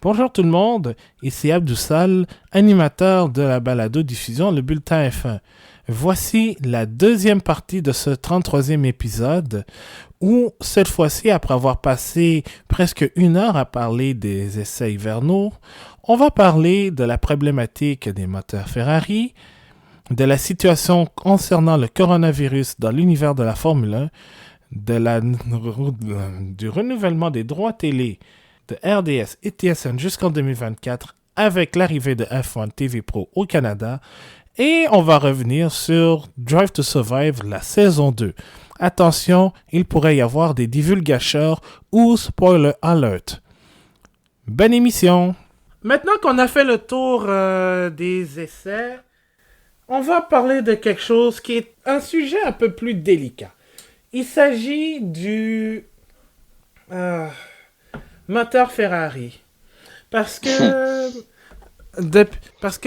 Bonjour tout le monde, ici Abdoussal, animateur de la balado-diffusion Le Bulletin F1. Voici la deuxième partie de ce 33e épisode où, cette fois-ci, après avoir passé presque 1 heure à parler des essais hivernaux, on va parler de la problématique des moteurs Ferrari, de la situation concernant le coronavirus dans l'univers de la Formule 1, du renouvellement des droits télé de RDS et TSN jusqu'en 2024 avec l'arrivée de F1 TV Pro au Canada et on va revenir sur Drive to Survive la saison 2. Attention, il pourrait y avoir des divulgateurs ou spoiler alert. Bonne émission! Maintenant qu'on a fait le tour des essais, on va parler de quelque chose qui est un sujet un peu plus délicat. Il s'agit du moteur Ferrari. Parce que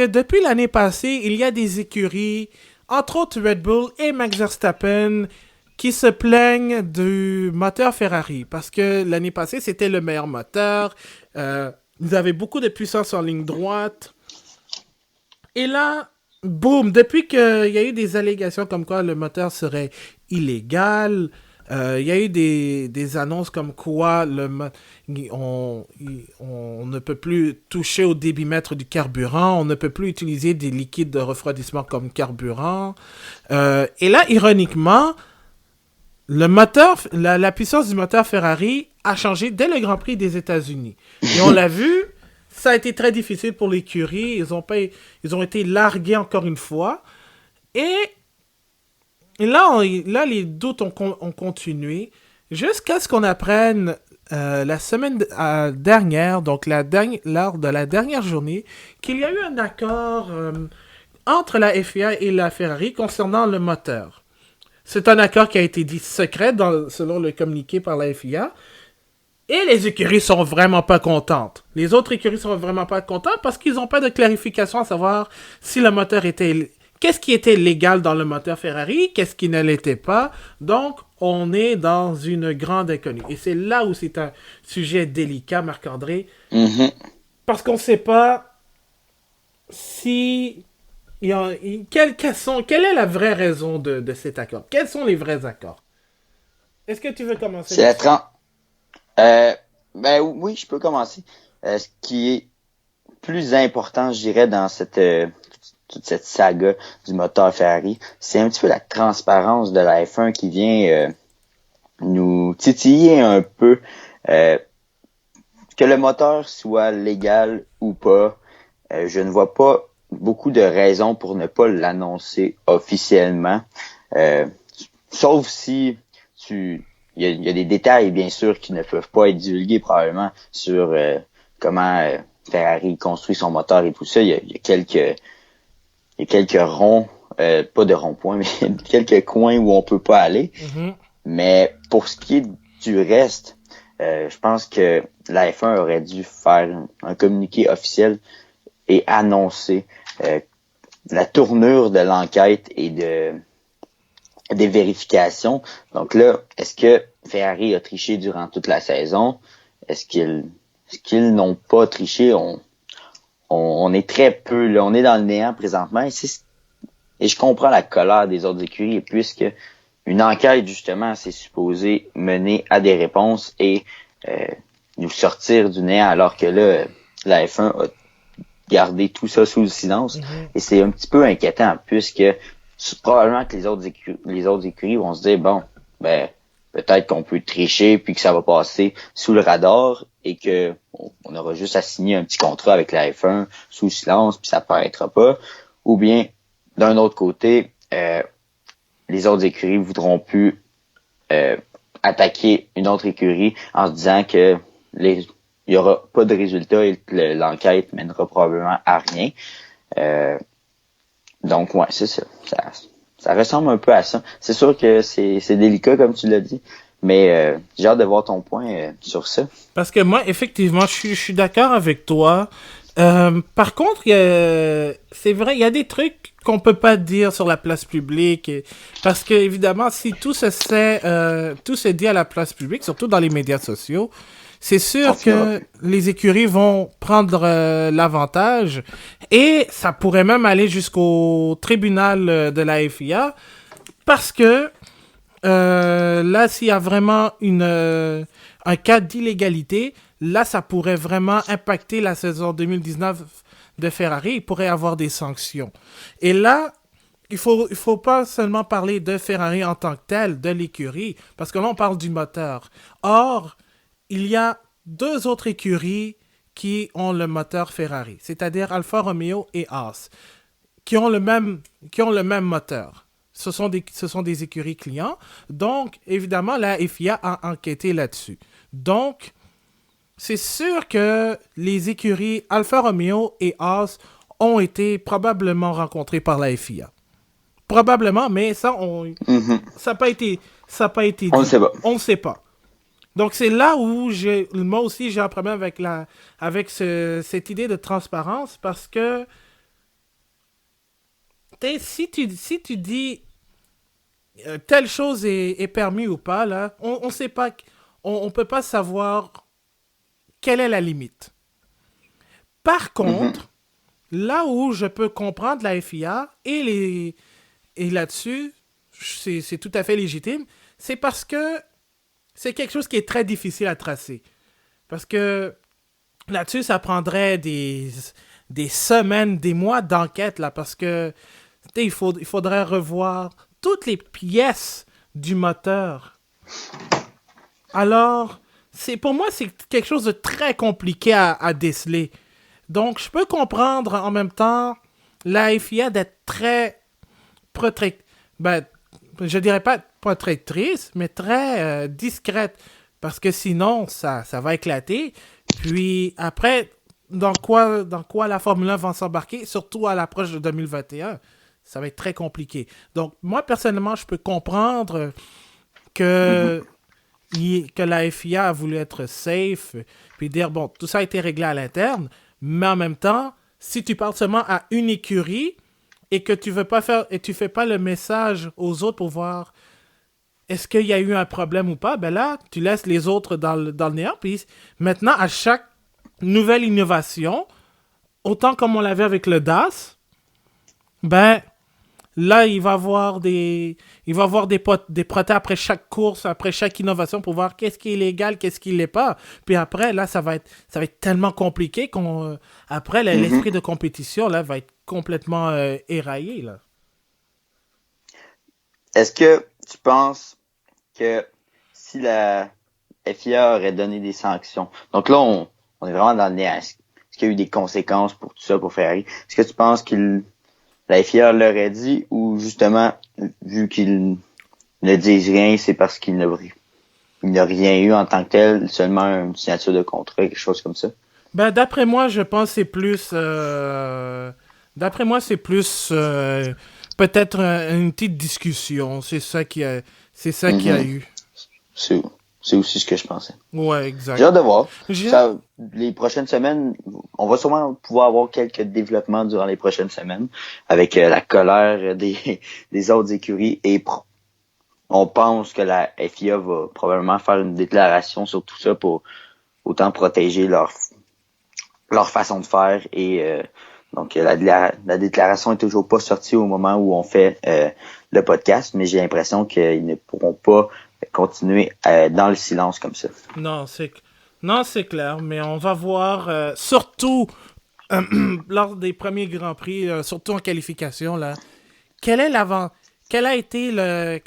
depuis l'année passée, il y a des écuries, entre autres Red Bull et Max Verstappen, qui se plaignent du moteur Ferrari. Parce que l'année passée, c'était le meilleur moteur. Ils avaient beaucoup de puissance en ligne droite. Et là, boum, depuis qu'il y a eu des allégations comme quoi le moteur serait illégal, il y a eu des annonces comme quoi on ne peut plus toucher au débitmètre du carburant, on ne peut plus utiliser des liquides de refroidissement comme carburant. Et là, ironiquement, le moteur, la puissance du moteur Ferrari a changé dès le Grand Prix des États-Unis. Et on l'a vu, ça a été très difficile pour l'écurie. Ils ont été largués encore une fois. Et là, les doutes ont continué jusqu'à ce qu'on apprenne la semaine dernière, donc lors de la dernière journée, qu'il y a eu un accord entre la FIA et la Ferrari concernant le moteur. C'est un accord qui a été dit secret selon le communiqué par la FIA. Et les écuries sont vraiment pas contentes. Les autres écuries sont vraiment pas contentes parce qu'ils n'ont pas de clarification à savoir si le moteur était... Qu'est-ce qui était légal dans le moteur Ferrari? Qu'est-ce qui ne l'était pas? Donc, on est dans une grande inconnue. Et c'est là où c'est un sujet délicat, Marc-André. Mm-hmm. Parce qu'on ne sait pas si... Quelle est la vraie raison de cet accord? Quels sont les vrais accords? Est-ce que tu veux commencer? C'est ben oui, je peux commencer. Ce qui est plus important, je dirais, dans toute cette saga du moteur Ferrari, c'est un petit peu la transparence de la F1 qui vient nous titiller un peu. Que le moteur soit légal ou pas, je ne vois pas beaucoup de raisons pour ne pas l'annoncer officiellement. Sauf si il y a des détails, bien sûr, qui ne peuvent pas être divulgués probablement sur comment Ferrari construit son moteur et tout ça. Il y a quelques ronds, pas de ronds-points, mais quelques coins où on peut pas aller. Mm-hmm. Mais pour ce qui est du reste, je pense que la F1 aurait dû faire un communiqué officiel et annoncer la tournure de l'enquête et des vérifications. Donc là, est-ce que Ferrari a triché durant toute la saison? Est-ce qu'ils n'ont pas triché? On est très peu, là, on est dans le néant présentement. Et je comprends la colère des autres écuries, puisque une enquête, justement, c'est supposé mener à des réponses et nous sortir du néant, alors que là, la F1 a gardé tout ça sous le silence. Mm-hmm. Et c'est un petit peu inquiétant, puisque probablement que les autres écuries vont se dire, bon, ben peut-être qu'on peut tricher puis que ça va passer sous le radar et que on aura juste à signer un petit contrat avec la F1 sous silence puis ça paraîtra pas. Ou bien, d'un autre côté, les autres écuries voudront plus attaquer une autre écurie en se disant que il y aura pas de résultat et que l'enquête mènera probablement à rien. Donc, ouais, c'est ça. Ça ressemble un peu à ça. C'est sûr que c'est délicat, comme tu l'as dit, mais j'ai hâte de voir ton point sur ça. Parce que moi, effectivement, je suis d'accord avec toi. Par contre, c'est vrai, il y a des trucs qu'on peut pas dire sur la place publique. Parce que, évidemment, si tout se dit à la place publique, surtout dans les médias sociaux, c'est sûr que les écuries vont prendre l'avantage et ça pourrait même aller jusqu'au tribunal de la FIA parce que là, s'il y a vraiment un cas d'illégalité, là, ça pourrait vraiment impacter la saison 2019 de Ferrari. Il pourrait y avoir des sanctions. Et là, il faut pas seulement parler de Ferrari en tant que tel, de l'écurie, parce que là, on parle du moteur. Or, il y a deux autres écuries qui ont le moteur Ferrari, c'est-à-dire Alfa Romeo et Haas, qui ont le même moteur. Ce sont des écuries clients. Donc, évidemment, la FIA a enquêté là-dessus. Donc, c'est sûr que les écuries Alfa Romeo et Haas ont été probablement rencontrées par la FIA. Probablement, mais ça, ça n'a pas été dit. On ne sait pas. On ne sait pas. Donc, c'est là où moi aussi, j'ai un problème avec cette idée de transparence parce que si tu dis telle chose est permis ou pas, là, on sait pas, on peut pas savoir quelle est la limite. Par contre, là où je peux comprendre la FIA et là-dessus, c'est tout à fait légitime, c'est parce que c'est quelque chose qui est très difficile à tracer. Parce que là-dessus, ça prendrait des semaines, des mois d'enquête, là, parce que il faudrait revoir toutes les pièces du moteur. Alors, pour moi, c'est quelque chose de très compliqué à déceler. Donc, je peux comprendre en même temps la FIA d'être très je dirais pas protectrice, mais très discrète. Parce que sinon, ça va éclater. Puis après, dans quoi la Formule 1 va s'embarquer, surtout à l'approche de 2021, ça va être très compliqué. Donc, moi, personnellement, je peux comprendre que la FIA a voulu être safe, puis dire, bon, tout ça a été réglé à l'interne, mais en même temps, si tu parles seulement à une écurie et que tu fais pas le message aux autres pour voir est-ce qu'il y a eu un problème ou pas, ben là, tu laisses les autres dans le néant, puis maintenant, à chaque nouvelle innovation, autant comme on l'avait avec le DAS, ben là, il va y avoir des protèges après chaque course, après chaque innovation pour voir qu'est-ce qui est légal, qu'est-ce qui l'est pas. Puis après, là, ça va être tellement compliqué après, l'esprit de compétition, là, va être complètement éraillé, là. Est-ce que tu penses que si la FIA aurait donné des sanctions, donc là, on est vraiment dans le néant. Est-ce qu'il y a eu des conséquences pour tout ça, pour Ferrari? Est-ce que tu penses la FIA l'aurait dit ou justement, vu qu'ils ne disent rien, c'est parce qu'il n'a rien eu en tant que tel, seulement une signature de contrat, quelque chose comme ça? Ben, d'après moi, je pense que c'est plus... peut-être une petite discussion. C'est ça qui a eu. C'est aussi ce que je pensais. Ouais, exact. J'ai hâte de voir. Les prochaines semaines, on va sûrement pouvoir avoir quelques développements durant les prochaines semaines avec la colère des autres écuries et on pense que la FIA va probablement faire une déclaration sur tout ça pour autant protéger leur façon de faire et donc la déclaration est toujours pas sortie au moment où on fait le podcast, mais j'ai l'impression qu'ils ne pourront pas continuer dans le silence comme ça. Non, c'est clair, mais on va voir surtout lors des premiers Grands Prix, surtout en qualification là. Quel a été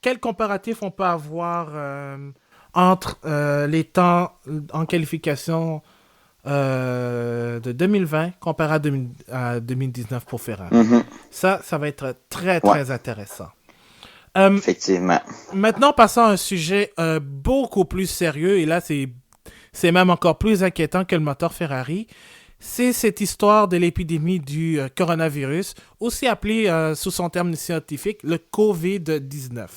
quel comparatif on peut avoir entre les temps en qualification de 2020 comparé à 2019 pour Ferrari. Ça va être très, très intéressant. Effectivement. Maintenant, passons à un sujet beaucoup plus sérieux, et là, c'est même encore plus inquiétant que le moteur Ferrari. C'est cette histoire de l'épidémie du coronavirus, aussi appelé sous son terme scientifique, le COVID-19.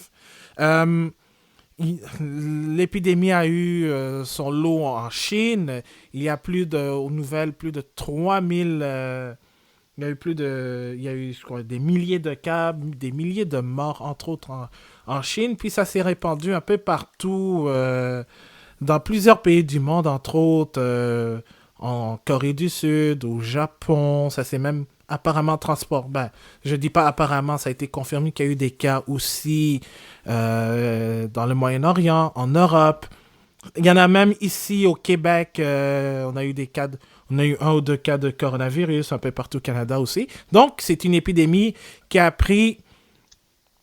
L'épidémie a eu son lot en Chine. Il y a aux nouvelles, plus de 3000... il y a eu, je crois, des milliers de cas, des milliers de morts, entre autres, en Chine. Puis ça s'est répandu un peu partout dans plusieurs pays du monde, entre autres en Corée du Sud, au Japon. Ça s'est même apparemment transporté. Ben, je dis pas apparemment, ça a été confirmé qu'il y a eu des cas aussi dans le Moyen-Orient, en Europe. Il y en a même ici au Québec. On a eu on a eu 1 ou 2 cas de coronavirus un peu partout au Canada aussi. Donc, c'est une épidémie qui a pris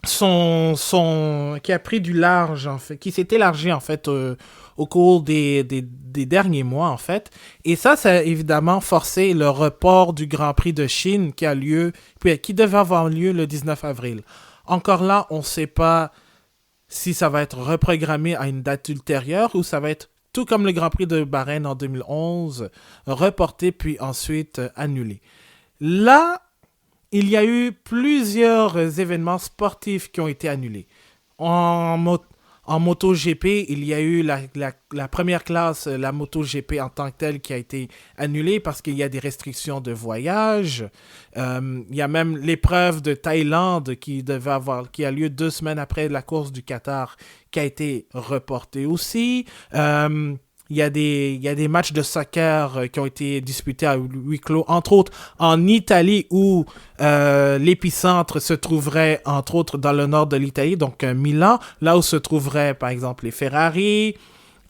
qui a pris du large, en fait, qui s'est élargi, en fait, au cours des derniers mois, en fait. Et ça a évidemment forcé le report du Grand Prix de Chine qui devait avoir lieu le 19 avril. Encore là, on ne sait pas si ça va être reprogrammé à une date ultérieure ou ça va être tout comme le Grand Prix de Bahreïn en 2011, reporté puis ensuite annulé. Là, il y a eu plusieurs événements sportifs qui ont été annulés. En MotoGP, il y a eu la première classe, la MotoGP en tant que telle, qui a été annulée parce qu'il y a des restrictions de voyage. Il y a même l'épreuve de Thaïlande qui a lieu 2 semaines après la course du Qatar, qui a été reportée aussi. Il y a des matchs de soccer qui ont été disputés à huis clos, entre autres en Italie, où l'épicentre se trouverait, entre autres, dans le nord de l'Italie, donc Milan, là où se trouveraient, par exemple, les Ferrari,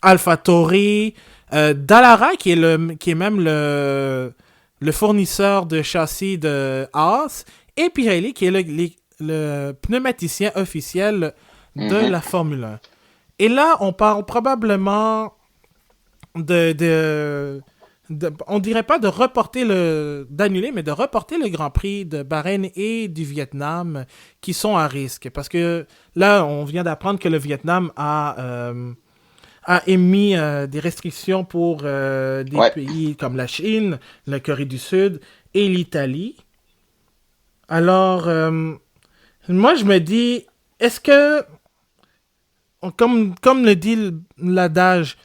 AlphaTauri, Dallara, qui est même le fournisseur de châssis de Haas, et Pirelli, qui est le pneumaticien officiel de la Formule 1. Et là, on parle probablement on dirait pas d'annuler, mais de reporter le Grand Prix de Bahreïn et du Vietnam qui sont à risque. Parce que là, on vient d'apprendre que le Vietnam a émis des restrictions pour des pays comme la Chine, la Corée du Sud et l'Italie. Alors, moi, je me dis, est-ce que, comme le dit l'adage,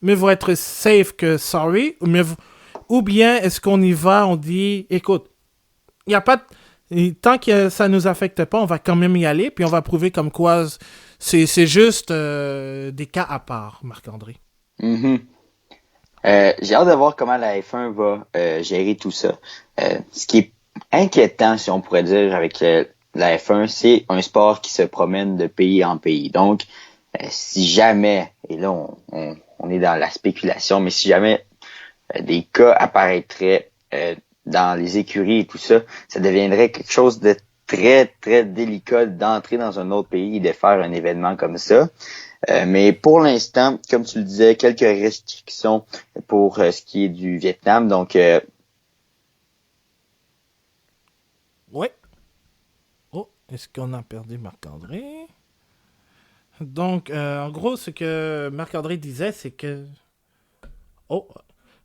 mieux vaut être safe que sorry, ou bien est-ce qu'on y va, on dit, écoute, il y a pas tant que ça nous affecte pas, on va quand même y aller, puis on va prouver comme quoi c'est juste des cas à part, Marc-André. Mm-hmm. J'ai hâte de voir comment la F1 va gérer tout ça. Ce qui est inquiétant, si on pourrait dire, avec la F1, c'est un sport qui se promène de pays en pays. Donc, si jamais, et là on est dans la spéculation, mais si jamais des cas apparaîtraient dans les écuries et tout ça, ça deviendrait quelque chose de très, très délicat d'entrer dans un autre pays et de faire un événement comme ça. Mais pour l'instant, comme tu le disais, quelques restrictions pour ce qui est du Vietnam. Donc, oui. Oh, est-ce qu'on a perdu Marc-André? Donc, en gros, ce que Marc-André disait, c'est que... Oh.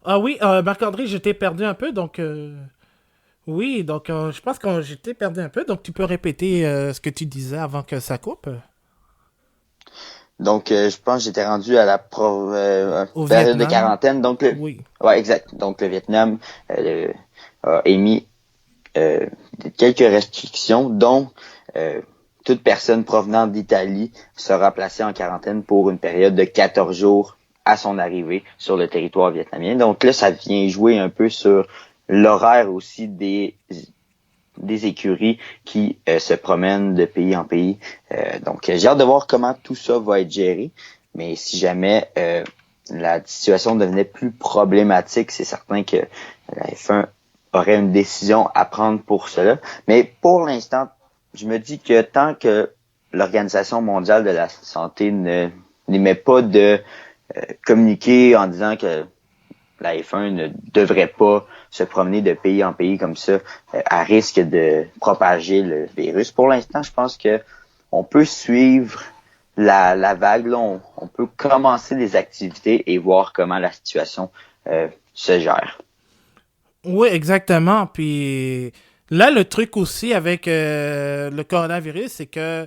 Ah oui, Marc-André, je t'ai perdu un peu, donc... Oui, donc je pense que je t'ai perdu un peu, donc tu peux répéter ce que tu disais avant que ça coupe. Donc, je pense que j'étais rendu à la Au période de Vietnam. quarantaine. Donc, Oui. Ouais, exact. Donc, le Vietnam a émis quelques restrictions, dont toute personne provenant d'Italie sera placée en quarantaine pour une période de 14 jours à son arrivée sur le territoire vietnamien. Donc là, ça vient jouer un peu sur l'horaire aussi des écuries qui se promènent de pays en pays. Donc, j'ai hâte de voir comment tout ça va être géré. Mais si jamais la situation devenait plus problématique, c'est certain que la F1 aurait une décision à prendre pour cela. Mais pour l'instant, je me dis que tant que l'Organisation mondiale de la santé n'émet pas de communiqué en disant que la F1 ne devrait pas se promener de pays en pays comme ça à risque de propager le virus. Pour l'instant, je pense que on peut suivre la vague. Là, on peut commencer des activités et voir comment la situation se gère. Oui, exactement. Puis là, le truc aussi avec le coronavirus, c'est que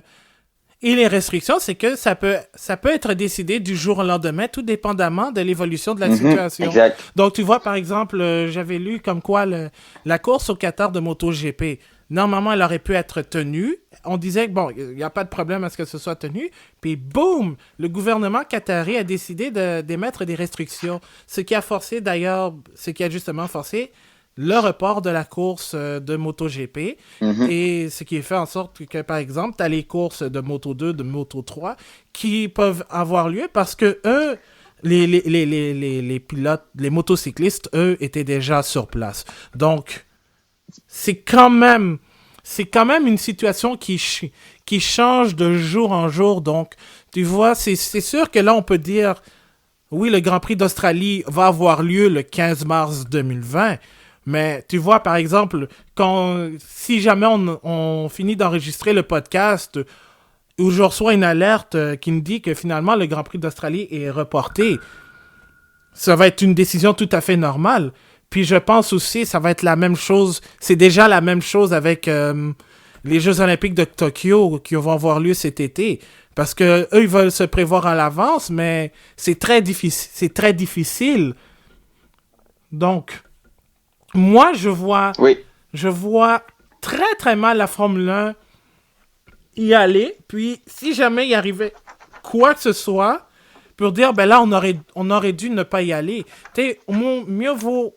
et les restrictions, c'est que ça peut être décidé du jour au lendemain, tout dépendamment de l'évolution de la situation. Exact. Donc, tu vois, par exemple, j'avais lu comme quoi la course au Qatar de MotoGP, Normalement, elle aurait pu être tenue. On disait que, bon, il n'y a pas de problème à ce que ce soit tenu. Puis, boum, le gouvernement qatari a décidé d'émettre des restrictions. Ce qui a forcé, d'ailleurs, ce qui a justement forcé le report de la course de MotoGP. Mhm. Et ce qui fait en sorte que, par exemple, tu as les courses de Moto 2, de Moto 3 qui peuvent avoir lieu parce que eux, les pilotes, les motocyclistes, eux, étaient déjà sur place. Donc, c'est quand même, c'est quand même une situation qui change de jour en jour. Donc, tu vois, c'est sûr que là, on peut dire, oui, le Grand Prix d'Australie va avoir lieu le 15 mars 2020. Mais tu vois, par exemple, si jamais on finit d'enregistrer le podcast où je reçois une alerte qui me dit que finalement le Grand Prix d'Australie est reporté, ça va être une décision tout à fait normale. Puis je pense aussi, ça va être la même chose. C'est déjà la même chose avec les Jeux Olympiques de Tokyo qui vont avoir lieu cet été. Parce que eux, ils veulent se prévoir à l'avance, mais c'est très difficile. C'est très difficile. Donc, moi, Oui, je vois très très mal la Formule 1 y aller. Puis, si jamais il arrivait quoi que ce soit, pour dire, ben là, on aurait dû ne pas y aller. Tu sais, mieux vaut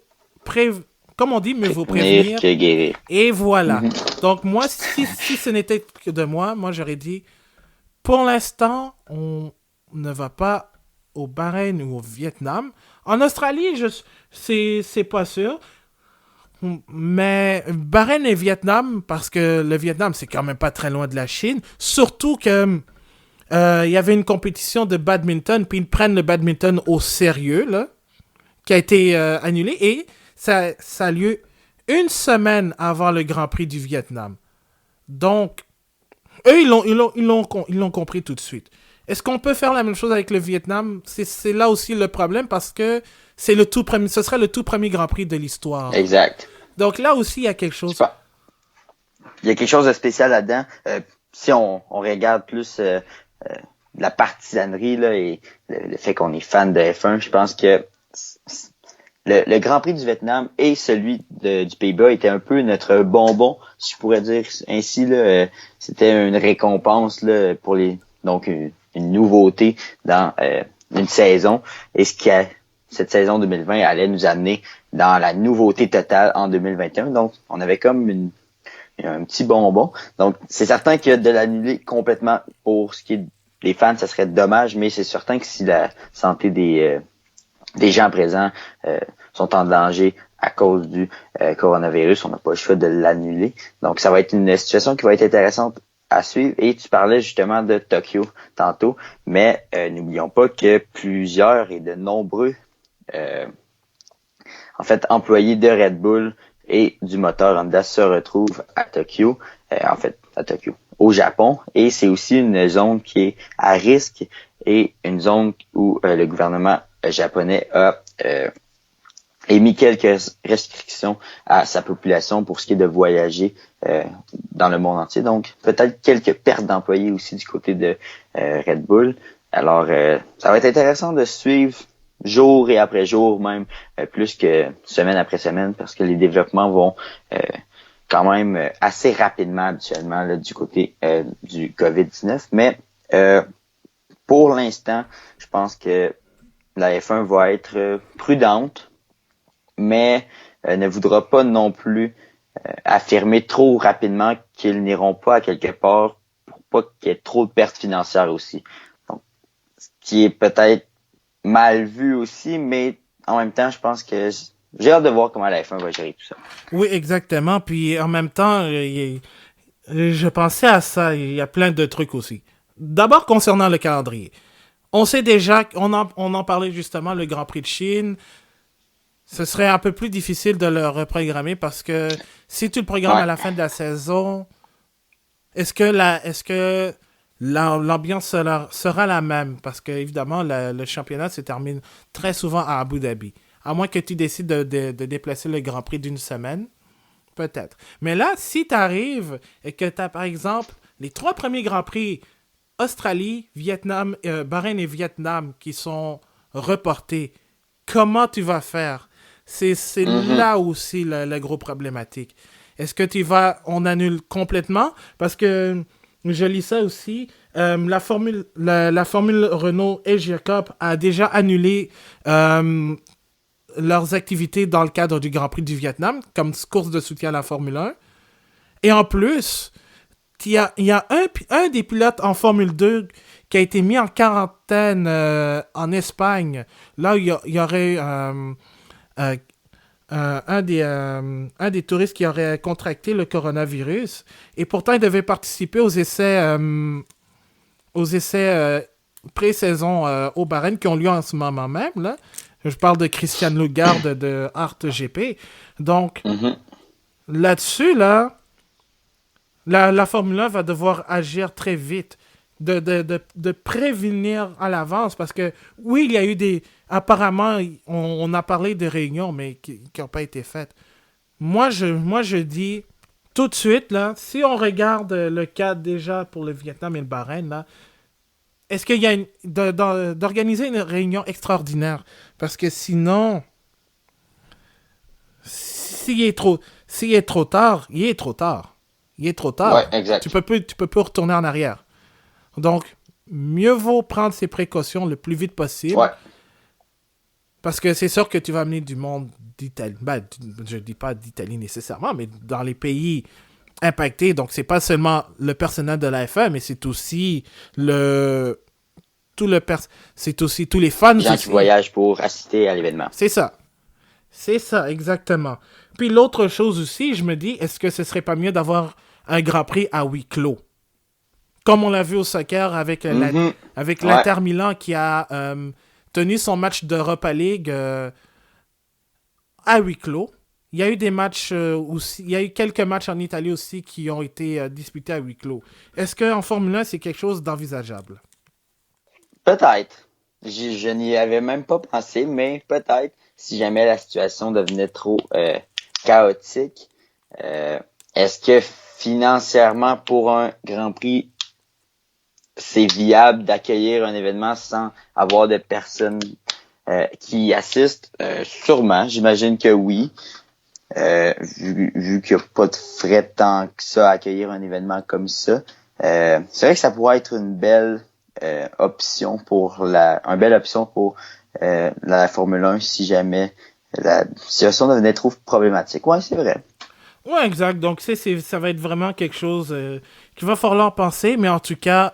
comme on dit, mieux vaut prévenir prévenir. que guérir. Et voilà. Mhm. Donc, moi, si ce n'était que de moi, j'aurais dit, pour l'instant, on ne va pas au Bahreïn ou au Vietnam. En Australie, c'est pas sûr. Mais Bahreïn et Vietnam, parce que le Vietnam, c'est quand même pas très loin de la Chine. Surtout que il y avait une compétition de badminton, puis ils prennent le badminton au sérieux, là, qui a été annulé. Et ça a lieu une semaine avant le Grand Prix du Vietnam. Donc, eux, ils l'ont compris tout de suite. Est-ce qu'on peut faire la même chose avec le Vietnam? C'est là aussi le problème parce que ce serait le tout premier Grand Prix de l'histoire. Exact. Donc là aussi, il y a quelque Je chose. pense- Il y a quelque chose de spécial là-dedans. Si on regarde plus la partisanerie là, et le fait qu'on est fan de F1, je pense que le Grand Prix du Vietnam et celui du Pays-Bas étaient un peu notre bonbon, si je pourrais dire ainsi. Là, c'était une récompense là, pour donc une nouveauté dans une saison. Et cette saison 2020 allait nous amener dans la nouveauté totale en 2021. Donc, on avait comme un petit bonbon. Donc, c'est certain que de l'annuler complètement pour ce qui est des fans, ça serait dommage, mais c'est certain que si la santé des gens présents sont en danger à cause du coronavirus, on n'a pas le choix de l'annuler. Donc, ça va être une situation qui va être intéressante à suivre. Et tu parlais justement de Tokyo tantôt, mais n'oublions pas que plusieurs et de nombreux employés de Red Bull et du moteur Honda se retrouvent à Tokyo, au Japon, et c'est aussi une zone qui est à risque et une zone où le gouvernement japonais a émis quelques restrictions à sa population pour ce qui est de voyager dans le monde entier. Donc, peut-être quelques pertes d'employés aussi du côté de Red Bull. Alors, ça va être intéressant de suivre jour et après jour, même plus que semaine après semaine, parce que les développements vont quand même assez rapidement habituellement là, du côté du COVID-19. Mais pour l'instant, je pense que la F1 va être prudente, mais ne voudra pas non plus affirmer trop rapidement qu'ils n'iront pas à quelque part pour pas qu'il y ait trop de pertes financières aussi. Donc, ce qui est peut-être mal vu aussi, mais en même temps, je pense que j'ai hâte de voir comment la F1 va gérer tout ça. Oui, exactement. Puis en même temps, je pensais à ça. Il y a plein de trucs aussi. D'abord, concernant le calendrier. On sait déjà, on en parlait justement, le Grand Prix de Chine. Ce serait un peu plus difficile de le reprogrammer parce que si tu le programmes à la fin de la saison, est-ce que l'ambiance sera la même? Parce que, évidemment, le championnat se termine très souvent à Abu Dhabi. À moins que tu décides de déplacer le Grand Prix d'une semaine. Peut-être. Mais là, si tu arrives et que tu as, par exemple, les 3 premiers Grands Prix, Australie, Vietnam, Bahreïn et Vietnam, qui sont reportés, comment tu vas faire? C'est là aussi la gros problématique. Est-ce que on annule complètement? Parce que je lis ça aussi. La Formule Renault et Jacob a déjà annulé leurs activités dans le cadre du Grand Prix du Vietnam, comme course de soutien à la Formule 1. Et en plus, il y a un des pilotes en Formule 2 qui a été mis en quarantaine en Espagne. Là, il y aurait un des touristes qui aurait contracté le coronavirus. Et pourtant, il devait participer aux essais pré-saison au Bahreïn qui ont lieu en ce moment même. Là. Je parle de Christian Lugard de Art GP. Donc, là-dessus, là, la Formule 1 va devoir agir très vite, de prévenir à l'avance, parce que, oui, il y a eu des... Apparemment, on a parlé de réunions, mais qui n'ont pas été faites. Moi, je dis, tout de suite, là, si on regarde le cadre déjà pour le Vietnam et le Bahreïn, là, est-ce qu'il y a d'organiser une réunion extraordinaire? Parce que sinon, s'il est trop tard, il est trop tard. Il est trop tard. Ouais, exact. Tu peux plus retourner en arrière. Donc, mieux vaut prendre ses précautions le plus vite possible. Ouais. Parce que c'est sûr que tu vas amener du monde d'Italie. Ben, je dis pas d'Italie nécessairement, mais dans les pays impactés. Donc, c'est pas seulement le personnel de la F1, mais c'est aussi c'est aussi tous les fans. Les gens qui voyagent pour assister à l'événement. C'est ça. C'est ça, exactement. Puis l'autre chose aussi, je me dis, est-ce que ce serait pas mieux d'avoir un Grand Prix à huis clos? Comme on l'a vu au soccer avec l'Inter Milan qui a tenu son match d'Europa League à huis clos. Il y a eu des matchs aussi, il y a eu quelques matchs en Italie aussi qui ont été disputés à huis clos. Est-ce qu'en Formule 1, c'est quelque chose d'envisageable? Peut-être. Je n'y avais même pas pensé, mais peut-être, si jamais la situation devenait trop chaotique, est-ce que financièrement, pour un Grand Prix, c'est viable d'accueillir un événement sans avoir de personnes qui y assistent? Sûrement, j'imagine que oui. Vu qu'il n'y a pas de frais tant que ça à accueillir un événement comme ça. C'est vrai que ça pourrait être une belle option pour la Formule 1 si jamais la situation devenait trop problématique. Ouais, c'est vrai. Ouais, exact. Donc, ça va être vraiment quelque chose qu'il va falloir penser, mais en tout cas,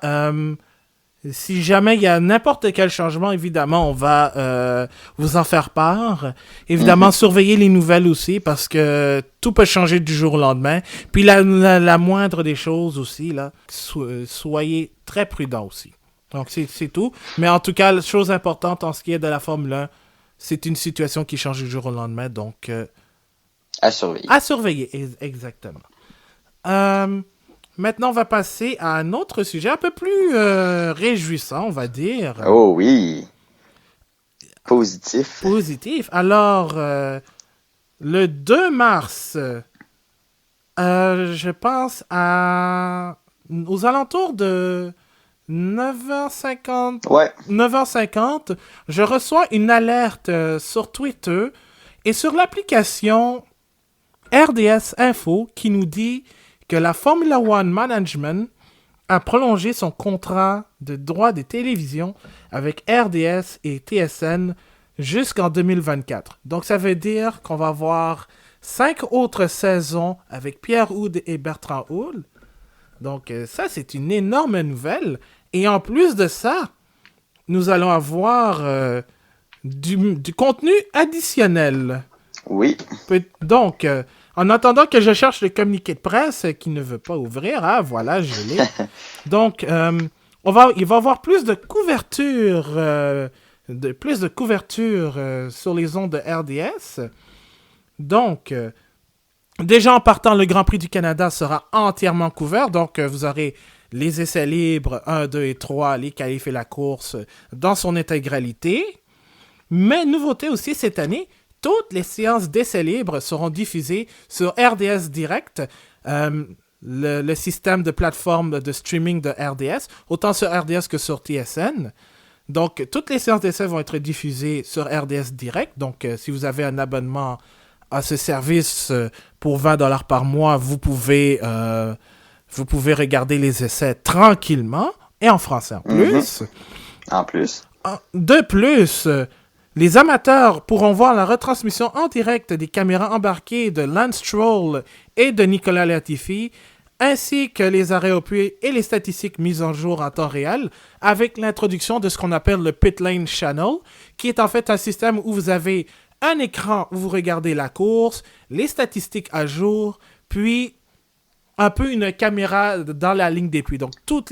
si jamais il y a n'importe quel changement, évidemment, on va vous en faire part. Évidemment, surveillez les nouvelles aussi, parce que tout peut changer du jour au lendemain. Puis la moindre des choses aussi, là, soyez très prudents aussi. Donc, c'est tout. Mais en tout cas, la chose importante en ce qui est de la Formule 1, c'est une situation qui change du jour au lendemain, donc... à surveiller. À surveiller, exactement. Maintenant, on va passer à un autre sujet un peu plus réjouissant, on va dire. Oh oui. Positif. Positif. Alors, le 2 mars, je pense aux alentours de 9h50. Ouais. 9h50, je reçois une alerte sur Twitter et sur l'application RDS Info qui nous dit que la Formula One Management a prolongé son contrat de droit de télévision avec RDS et TSN jusqu'en 2024. Donc ça veut dire qu'on va avoir 5 autres saisons avec Pierre Houde et Bertrand Houle. Donc ça, c'est une énorme nouvelle. Et en plus de ça, nous allons avoir du contenu additionnel. Oui. Donc, en attendant que je cherche le communiqué de presse qui ne veut pas ouvrir, ah voilà, je l'ai. Donc, il va y avoir plus de couverture, sur les ondes de RDS. Donc, déjà en partant, le Grand Prix du Canada sera entièrement couvert. Donc, vous aurez les essais libres 1, 2 et 3, les qualifs et la course dans son intégralité. Mais nouveauté aussi cette année, toutes les séances d'essais libres seront diffusées sur RDS Direct, le système de plateforme de streaming de RDS, autant sur RDS que sur TSN. Donc, toutes les séances d'essais vont être diffusées sur RDS Direct. Donc, si vous avez un abonnement à ce service pour 20$ par mois, vous pouvez regarder les essais tranquillement et en français en plus. En plus. De plus, les amateurs pourront voir la retransmission en direct des caméras embarquées de Lance Stroll et de Nicolas Latifi, ainsi que les arrêts au puits et les statistiques mises en jour en temps réel, avec l'introduction de ce qu'on appelle le Pit Lane Channel, qui est en fait un système où vous avez un écran où vous regardez la course, les statistiques à jour, puis un peu une caméra dans la ligne des puits. Donc, toute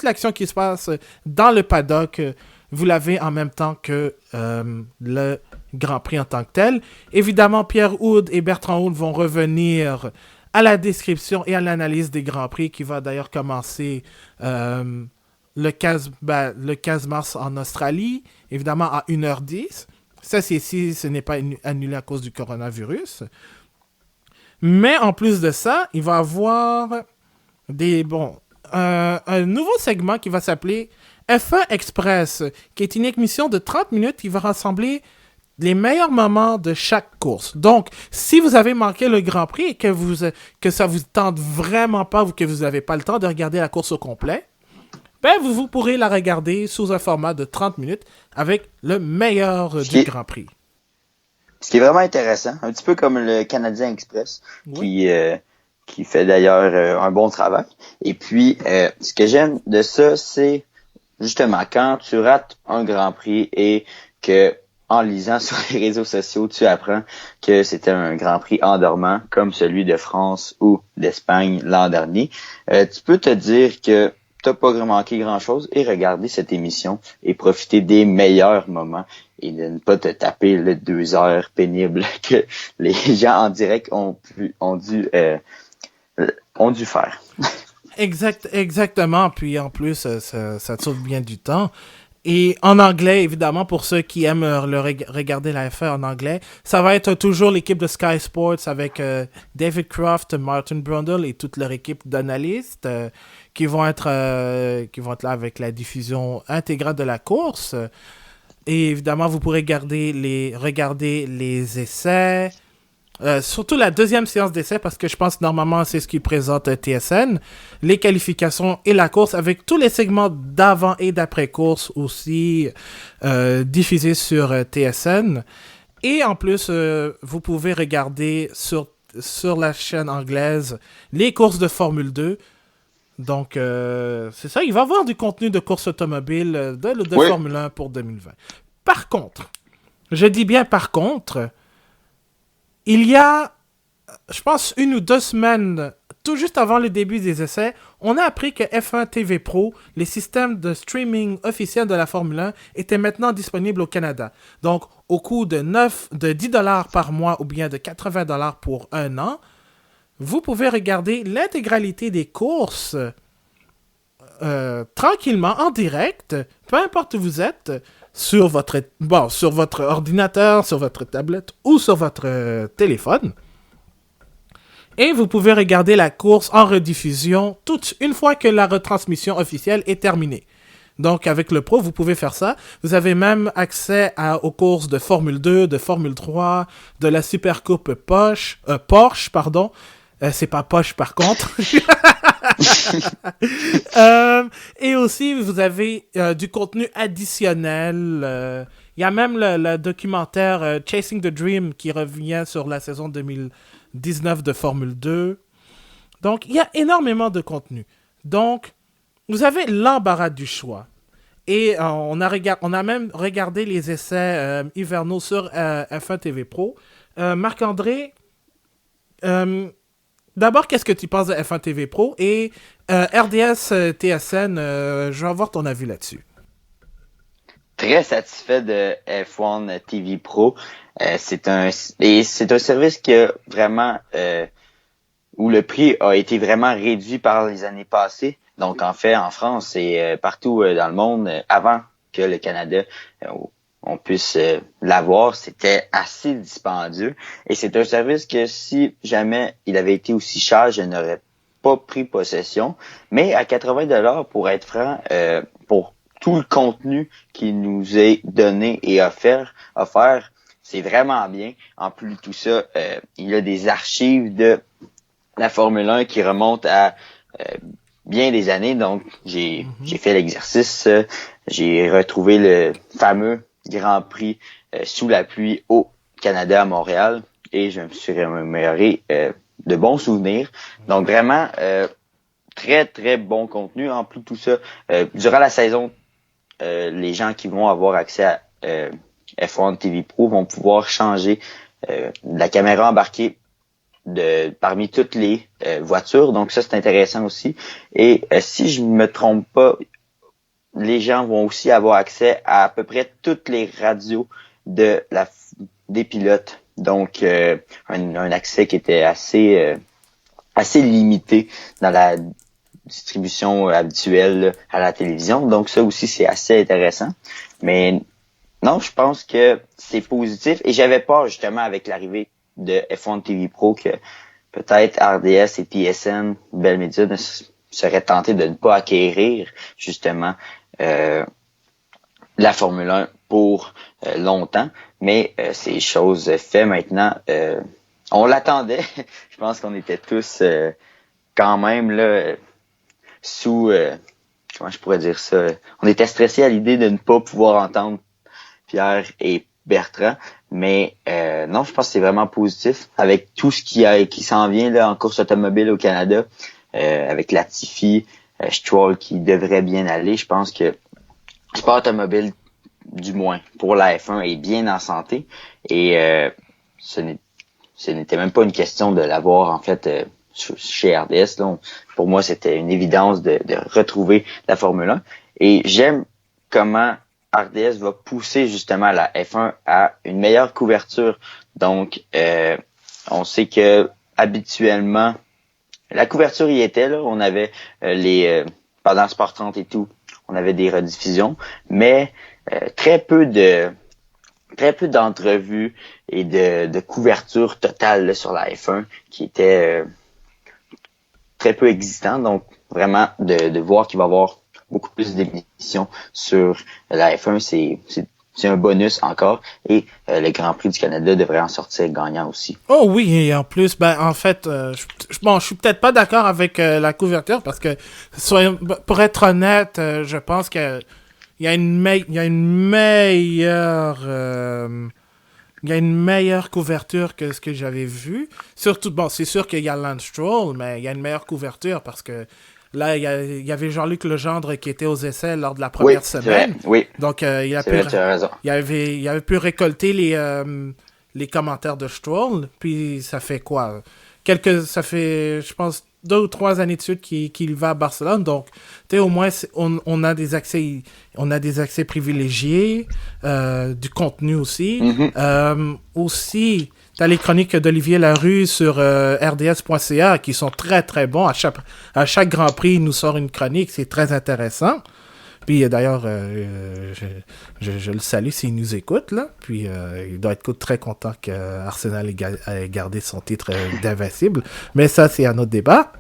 l'action qui se passe dans le paddock, vous l'avez en même temps que le Grand Prix en tant que tel. Évidemment, Pierre Houd et Bertrand Houd vont revenir à la description et à l'analyse des Grands Prix qui va d'ailleurs commencer le 15 mars en Australie, évidemment à 1h10. Ça, c'est si ce n'est pas annulé à cause du coronavirus. Mais en plus de ça, il va y avoir un nouveau segment qui va s'appeler F1 Express, qui est une émission de 30 minutes qui va rassembler les meilleurs moments de chaque course. Donc, si vous avez manqué le Grand Prix et que ça vous tente vraiment pas ou que vous n'avez pas le temps de regarder la course au complet, vous pourrez la regarder sous un format de 30 minutes avec le meilleur du Grand Prix. Ce qui est vraiment intéressant, un petit peu comme le Canadien Express, qui fait d'ailleurs un bon travail. Et puis, ce que j'aime de ça, c'est justement quand tu rates un Grand Prix et que en lisant sur les réseaux sociaux, tu apprends que c'était un Grand Prix endormant, comme celui de France ou d'Espagne l'an dernier. Tu peux te dire que t'as pas manqué grand-chose et regarder cette émission et profiter des meilleurs moments et de ne pas te taper les 2 heures pénibles que les gens en direct ont dû faire. Exactement. Puis en plus, ça te sauve bien du temps. Et en anglais, évidemment, pour ceux qui aiment regarder la F1 en anglais, ça va être toujours l'équipe de Sky Sports avec David Croft, Martin Brundle et toute leur équipe d'analystes qui vont être là avec la diffusion intégrale de la course. Et évidemment, vous pourrez regarder les essais, surtout la deuxième séance d'essai, parce que je pense que normalement c'est ce qui présente TSN, les qualifications et la course, avec tous les segments d'avant et d'après-course aussi diffusés sur TSN. Et en plus, vous pouvez regarder sur la chaîne anglaise les courses de Formule 2. Donc, c'est ça, il va y avoir du contenu de course automobile de Formule 1 pour 2020. Par contre, je dis bien par contre, il y a, je pense, 1 ou 2 semaines, tout juste avant le début des essais, on a appris que F1 TV Pro, les systèmes de streaming officiels de la Formule 1, étaient maintenant disponibles au Canada. Donc, au coût de 10$ par mois ou bien de 80$ pour 1 an, vous pouvez regarder l'intégralité des courses tranquillement, en direct, peu importe où vous êtes, sur votre ordinateur, sur votre tablette ou sur votre téléphone. Et vous pouvez regarder la course en rediffusion une fois que la retransmission officielle est terminée. Donc, avec le Pro, vous pouvez faire ça. Vous avez même accès aux courses de Formule 2, de Formule 3, de la Supercoupe Porsche, c'est pas Porsche par contre. Et aussi, vous avez du contenu additionnel. Il y a même le documentaire Chasing the Dream qui revient sur la saison 2019 de Formule 2. Donc, il y a énormément de contenu. Donc, vous avez l'embarras du choix. Et on a même regardé les essais hivernaux sur F1 TV Pro. Marc-André, d'abord, qu'est-ce que tu penses de F1 TV Pro? Et RDS TSN, je veux avoir ton avis là-dessus. Très satisfait de F1 TV Pro. C'est un service qui a vraiment où le prix a été vraiment réduit par les années passées. Donc en fait, en France et partout dans le monde, avant que le Canada on puisse l'avoir, c'était assez dispendieux. Et c'est un service que si jamais il avait été aussi cher, je n'aurais pas pris possession. Mais à 80$ pour être franc, pour tout le contenu qui nous est donné et offert, c'est vraiment bien. En plus de tout ça, il y a des archives de la Formule 1 qui remontent à bien des années. Donc, j'ai fait l'exercice. J'ai retrouvé le fameux Grand Prix sous la pluie au Canada à Montréal et je me suis remémoré de bons souvenirs. Donc, vraiment, très, très bon contenu. En plus de tout ça, durant la saison, les gens qui vont avoir accès à F1 TV Pro vont pouvoir changer la caméra embarquée parmi toutes les voitures. Donc ça, c'est intéressant aussi. Et si je me trompe pas, les gens vont aussi avoir accès à peu près toutes les radios des pilotes. Donc un accès qui était assez limité dans la distribution habituelle à la télévision. Donc ça aussi, c'est assez intéressant. Mais non, je pense que c'est positif. Et j'avais peur justement avec l'arrivée de F1 TV Pro que peut-être RDS et TSN, Bell Media seraient tentés de ne pas acquérir justement la Formule 1 pour longtemps. Mais c'est chose faite maintenant. On l'attendait. Je pense qu'on était tous quand même là sous comment je pourrais dire ça. On était stressés à l'idée de ne pas pouvoir entendre Pierre et Bertrand, mais non, je pense que c'est vraiment positif avec tout ce qui s'en vient là en course automobile au Canada, avec Latifi, Stroll qui devrait bien aller. Je pense que le sport automobile, du moins pour la F1, est bien en santé et ce n'était même pas une question de l'avoir en fait chez RDS. Là, pour moi, c'était une évidence de retrouver la Formule 1 et j'aime comment RDS va pousser justement la F1 à une meilleure couverture. Donc, on sait que habituellement, la couverture y était là. On avait pendant Sport 30 et tout, on avait des rediffusions, mais très peu d'entrevues et de couverture totale là, sur la F1 qui était très peu existant. Donc, vraiment, de voir qu'il va y avoir beaucoup plus d'émissions sur la F1, c'est un bonus encore. Et le Grand Prix du Canada devrait en sortir gagnant aussi. Oh oui, et en plus, en fait, je suis peut-être pas d'accord avec la couverture parce que, pour être honnête, je pense que il y a une meilleure couverture que ce que j'avais vu. Surtout, c'est sûr qu'il y a Lance Stroll, mais il y a une meilleure couverture parce que là, il y avait Jean-Luc Legendre qui était aux essais lors de la première semaine. Oui. Donc, tu as raison. Il avait pu récolter les commentaires de Stroll. Puis, ça fait quoi? Ça fait, je pense, 2 ou 3 années de suite qu'il va à Barcelone. Donc, tu sais, au moins, on a des accès privilégiés, du contenu aussi. Aussi, t'as les chroniques d'Olivier Larue sur rds.ca qui sont très, très bons. À chaque Grand Prix, il nous sort une chronique. C'est très intéressant. Puis d'ailleurs, je le salue s'il nous écoute, là. Puis il doit être très content qu'Arsenal ait gardé son titre d'invincible. Mais ça, c'est un autre débat.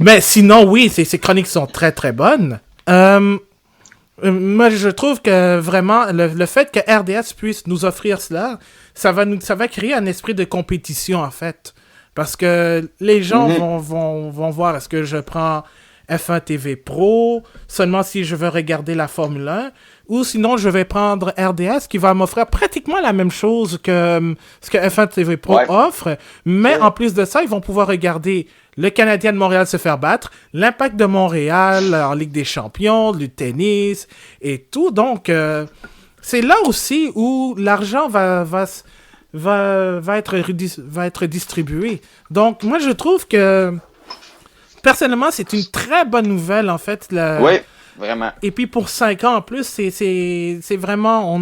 Mais sinon, oui, ces chroniques sont très, très bonnes. Moi, je trouve que vraiment, le fait que RDS puisse nous offrir cela, ça va créer un esprit de compétition, en fait. Parce que les gens vont voir, est-ce que je prends F1 TV Pro, seulement si je veux regarder la Formule 1, ou sinon je vais prendre RDS qui va m'offrir pratiquement la même chose que ce que F1 TV Pro offre, mais en plus de ça, ils vont pouvoir regarder le Canadien de Montréal se faire battre, l'Impact de Montréal en Ligue des Champions, du tennis et tout. Donc, c'est là aussi où l'argent va être distribué. Donc, moi, je trouve que personnellement, c'est une très bonne nouvelle, en fait. Oui, vraiment. Et puis, pour 5 ans, en plus, c'est vraiment...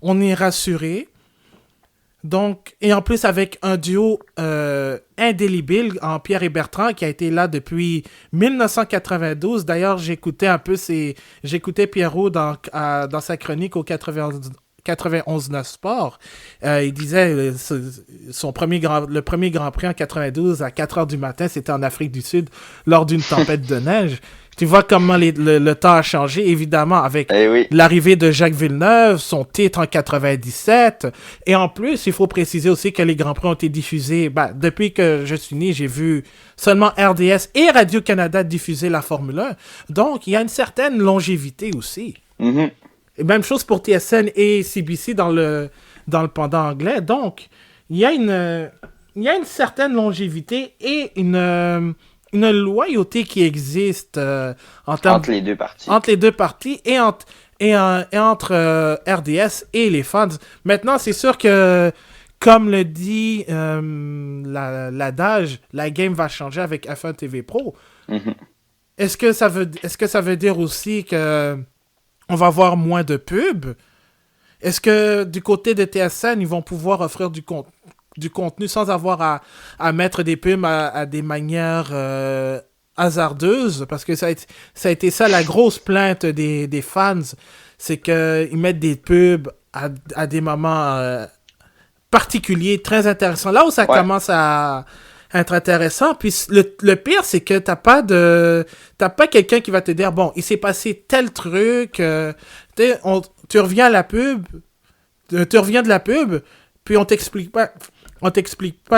On est rassuré. Donc, et en plus, avec un duo indélébile en Pierre et Bertrand, qui a été là depuis 1992. D'ailleurs, j'écoutais Pierrot dans sa chronique au 91.9 Sport. Il disait le premier Grand Prix en 92 à 4 heures du matin, c'était en Afrique du Sud lors d'une tempête de neige. Tu vois comment le temps a changé, évidemment, avec Oui. l'arrivée de Jacques Villeneuve, son titre en 97. Et en plus, il faut préciser aussi que les Grands Prix ont été diffusés. Depuis que je suis né, j'ai vu seulement RDS et Radio-Canada diffuser la Formule 1. Donc, il y a une certaine longévité aussi. Mm-hmm. Et même chose pour TSN et CBC dans le pendant anglais. Donc, il y a une certaine longévité et une loyauté qui existe Entre les deux parties. Entre les deux parties et entre RDS et les fans. Maintenant, c'est sûr que, comme le dit l'adage, la game va changer avec F1 TV Pro. Mm-hmm. Est-ce que ça veut dire aussi que on va avoir moins de pubs? Est-ce que du côté de TSN, ils vont pouvoir offrir du contenu sans avoir à mettre des pubs à des manières hasardeuses? Parce que ça a été ça la grosse plainte des fans, c'est qu'ils mettent des pubs à des moments particuliers, très intéressants. Là où ça commence à être intéressant, puis le pire, c'est que t'as pas quelqu'un qui va te dire, bon, il s'est passé tel truc, tu reviens à la pub, tu reviens de la pub, puis on t'explique pas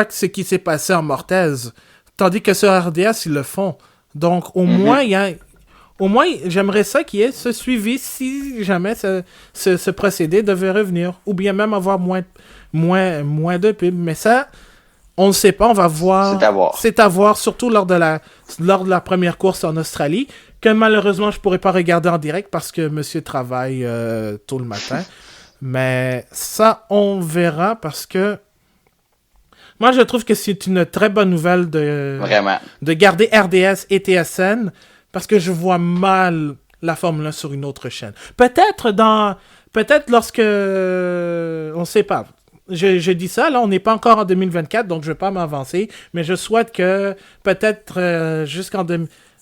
ce qui s'est passé en Mortaise. Tandis que sur RDS, ils le font. Donc, au moins, j'aimerais ça qu'il y ait ce suivi si jamais ce procédé devait revenir. Ou bien même avoir moins de pubs. Mais ça, on ne sait pas. On va voir. C'est à voir, surtout lors de la première course en Australie, que malheureusement, je pourrais pas regarder en direct parce que monsieur travaille tôt le matin. Mais ça, on verra parce que moi, je trouve que c'est une très bonne nouvelle de garder RDS et TSN parce que je vois mal la Formule 1 sur une autre chaîne. Peut-être lorsque... On sait pas. Je dis ça, là, on n'est pas encore en 2024, donc je ne vais pas m'avancer, mais je souhaite que peut-être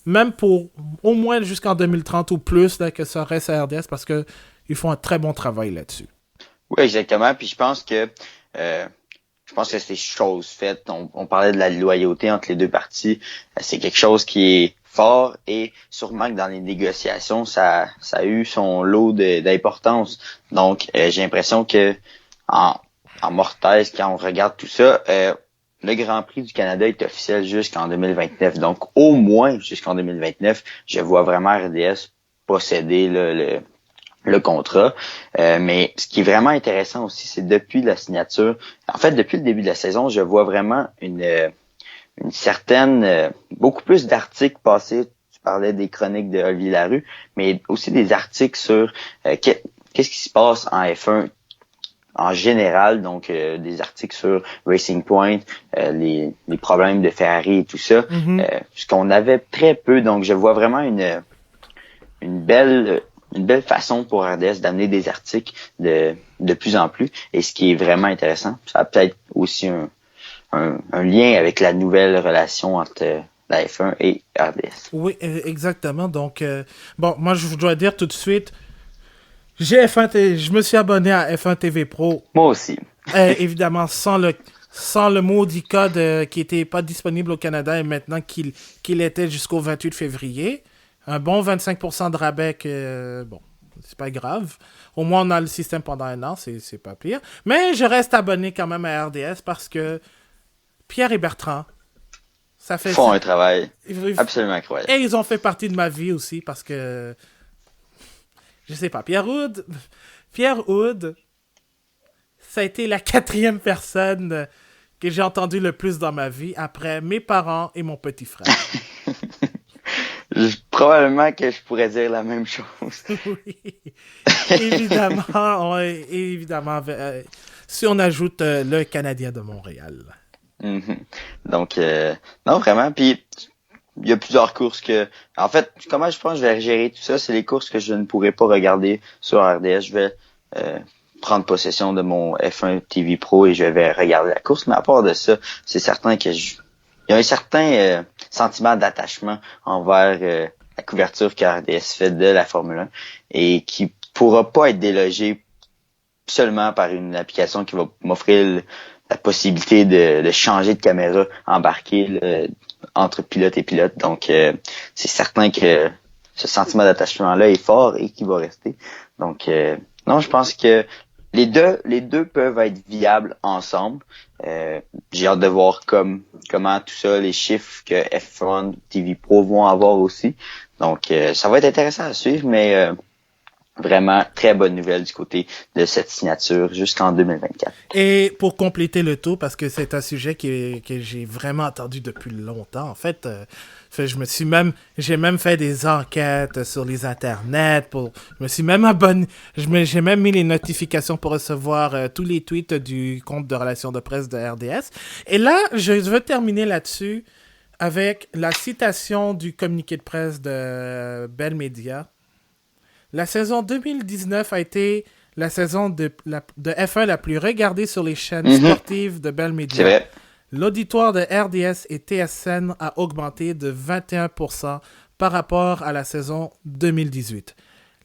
même pour au moins jusqu'en 2030 ou plus, là, que ça reste à RDS parce que ils font un très bon travail là-dessus. Oui, exactement. Puis je pense que c'est chose faite. On parlait de la loyauté entre les deux parties. C'est quelque chose qui est fort et sûrement que dans les négociations, ça a eu son lot d'importance. Donc, j'ai l'impression que en Mortaise, quand on regarde tout ça, le Grand Prix du Canada est officiel jusqu'en 2029. Donc, au moins jusqu'en 2029, je vois vraiment RDS posséder le contrat. Mais ce qui est vraiment intéressant aussi, c'est depuis la signature, en fait, depuis le début de la saison, je vois vraiment une certaine, beaucoup plus d'articles passés. Tu parlais des chroniques de Olivier Larue, mais aussi des articles sur qu'est-ce qui se passe en F1 en général, donc des articles sur Racing Point, les problèmes de Ferrari et tout ça, ce qu'on avait très peu. Donc, je vois vraiment une belle façon pour RDS d'amener des articles de plus en plus. Et ce qui est vraiment intéressant, ça a peut-être aussi un lien avec la nouvelle relation entre la F1 et RDS. Oui, exactement. Donc, moi, je dois dire tout de suite, je me suis abonné à F1 TV Pro. Moi aussi. Évidemment, sans le maudit code qui était pas disponible au Canada et maintenant qu'il était jusqu'au 28 février. Un bon 25% de rabais c'est pas grave. Au moins, on a le système pendant un an, c'est pas pire. Mais je reste abonné quand même à RDS parce que Pierre et Bertrand, font un travail absolument incroyable. Et ils ont fait partie de ma vie aussi parce que je sais pas, Pierre Hood, ça a été la 4e personne que j'ai entendue le plus dans ma vie après mes parents et mon petit frère. Probablement que je pourrais dire la même chose. Oui, évidemment, si on ajoute le Canadien de Montréal. Mm-hmm. Donc, non, vraiment, puis il y a plusieurs courses en fait, comment je pense que je vais gérer tout ça, c'est les courses que je ne pourrai pas regarder sur RDS. Je vais prendre possession de mon F1 TV Pro et je vais regarder la course, mais à part de ça, c'est certain que il y a un certain sentiment d'attachement envers la couverture que RDS fait de la Formule 1 et qui pourra pas être délogé seulement par une application qui va m'offrir la possibilité de changer de caméra embarquée entre pilote et pilote. Donc, c'est certain que ce sentiment d'attachement-là est fort et qui va rester. Donc, non, je pense que les deux peuvent être viables ensemble. J'ai hâte de voir comment tout ça, les chiffres que F1 TV Pro vont avoir aussi. Donc, ça va être intéressant à suivre, mais vraiment très bonne nouvelle du côté de cette signature jusqu'en 2024. Et pour compléter le tout, parce que c'est un sujet que j'ai vraiment attendu depuis longtemps, en fait, j'ai même fait des enquêtes sur les internets, je me suis même abonné, j'ai même mis les notifications pour recevoir tous les tweets du compte de relations de presse de RDS. Et là, je veux terminer là-dessus avec la citation du communiqué de presse de Bell Media. La saison 2019 a été la saison de F1 la plus regardée sur les chaînes sportives de Bell Media. C'est vrai. L'auditoire de RDS et TSN a augmenté de 21% par rapport à la saison 2018.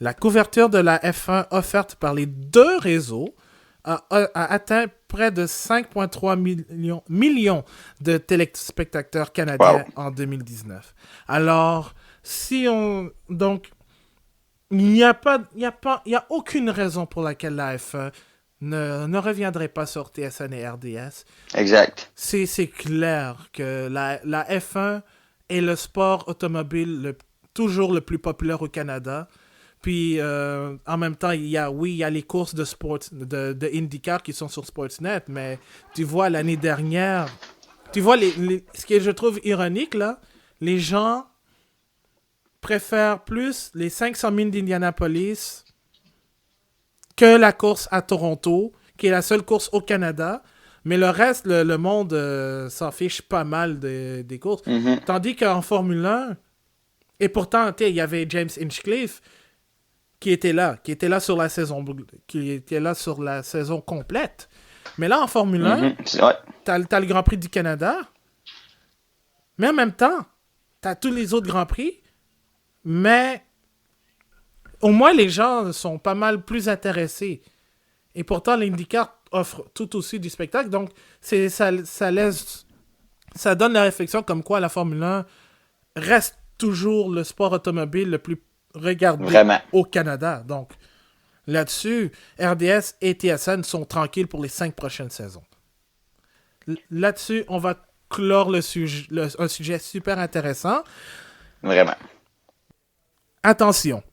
La couverture de la F1 offerte par les deux réseaux a atteint près de 5,3 millions de téléspectateurs canadiens en 2019. Alors, donc, il n'y a aucune raison pour laquelle la F1 ne reviendrait pas sur TSN et RDS. Exact. C'est clair que la F1 est le sport automobile toujours le plus populaire au Canada. Puis, en même temps, il y a les courses de IndyCar qui sont sur Sportsnet, mais tu vois, l'année dernière, ce que je trouve ironique, là, les gens préfèrent plus les 500 000 d'Indianapolis que la course à Toronto, qui est la seule course au Canada. Mais le reste, le monde s'en fiche pas mal des courses. Mm-hmm. Tandis qu'en Formule 1, et pourtant, il y avait James Hinchcliffe qui était là sur la saison complète. Mais là, en Formule 1, t'as le Grand Prix du Canada, mais en même temps, t'as tous les autres Grands Prix, mais au moins les gens sont pas mal plus intéressés. Et pourtant, l'IndyCar offre tout aussi du spectacle, donc ça donne la réflexion comme quoi la Formule 1 reste toujours le sport automobile le plus regardé au Canada. Donc, là-dessus, RDS et TSN sont tranquilles pour les 5 prochaines saisons. Là-dessus, on va clore un sujet super intéressant. Vraiment. Attention.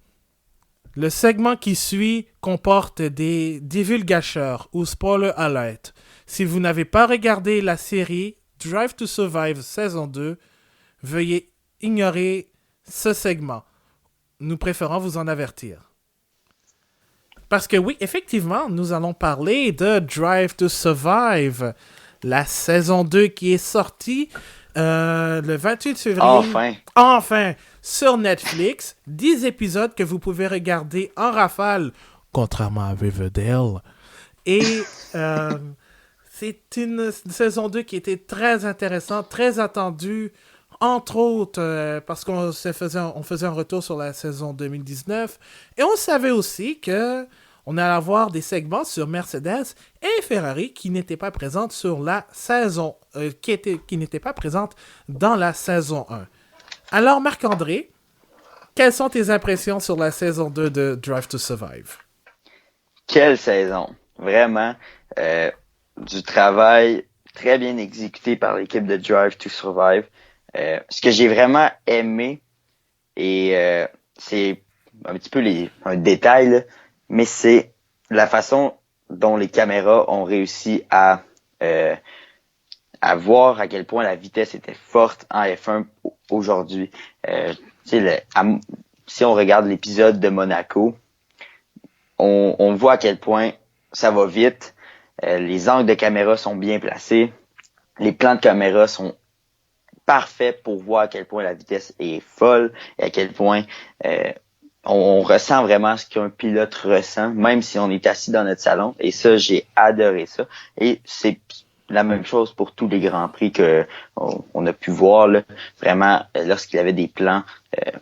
Le segment qui suit comporte des divulgateurs ou spoiler alert. Si vous n'avez pas regardé la série Drive to Survive saison 2, veuillez ignorer ce segment. Nous préférons vous en avertir. Parce que oui, effectivement, nous allons parler de Drive to Survive, la saison 2 qui est sortie le 28 février. Enfin! Sur Netflix. 10 épisodes que vous pouvez regarder en rafale, contrairement à Riverdale. Et c'est une saison 2 qui était très intéressante, très attendue. Entre autres, parce qu'on faisait un retour sur la saison 2019. Et on savait aussi que on allait avoir des segments sur Mercedes et Ferrari qui n'étaient pas présentes sur la saison, qui n'étaient pas présentes dans la saison 1. Alors, Marc-André, quelles sont tes impressions sur la saison 2 de Drive to Survive? Quelle saison! Vraiment, du travail très bien exécuté par l'équipe de Drive to Survive. Ce que j'ai vraiment aimé, et c'est un petit peu un détail, là, mais c'est la façon dont les caméras ont réussi à voir à quel point la vitesse était forte en F1 aujourd'hui. Si on regarde l'épisode de Monaco, on voit à quel point ça va vite. Les angles de caméra sont bien placés. Les plans de caméra sont parfaits pour voir à quel point la vitesse est folle et à quel point on ressent vraiment ce qu'un pilote ressent, même si on est assis dans notre salon. Et ça, j'ai adoré ça. Et c'est la même chose pour tous les Grands Prix que on a pu voir. Là. Vraiment, lorsqu'il y avait des plans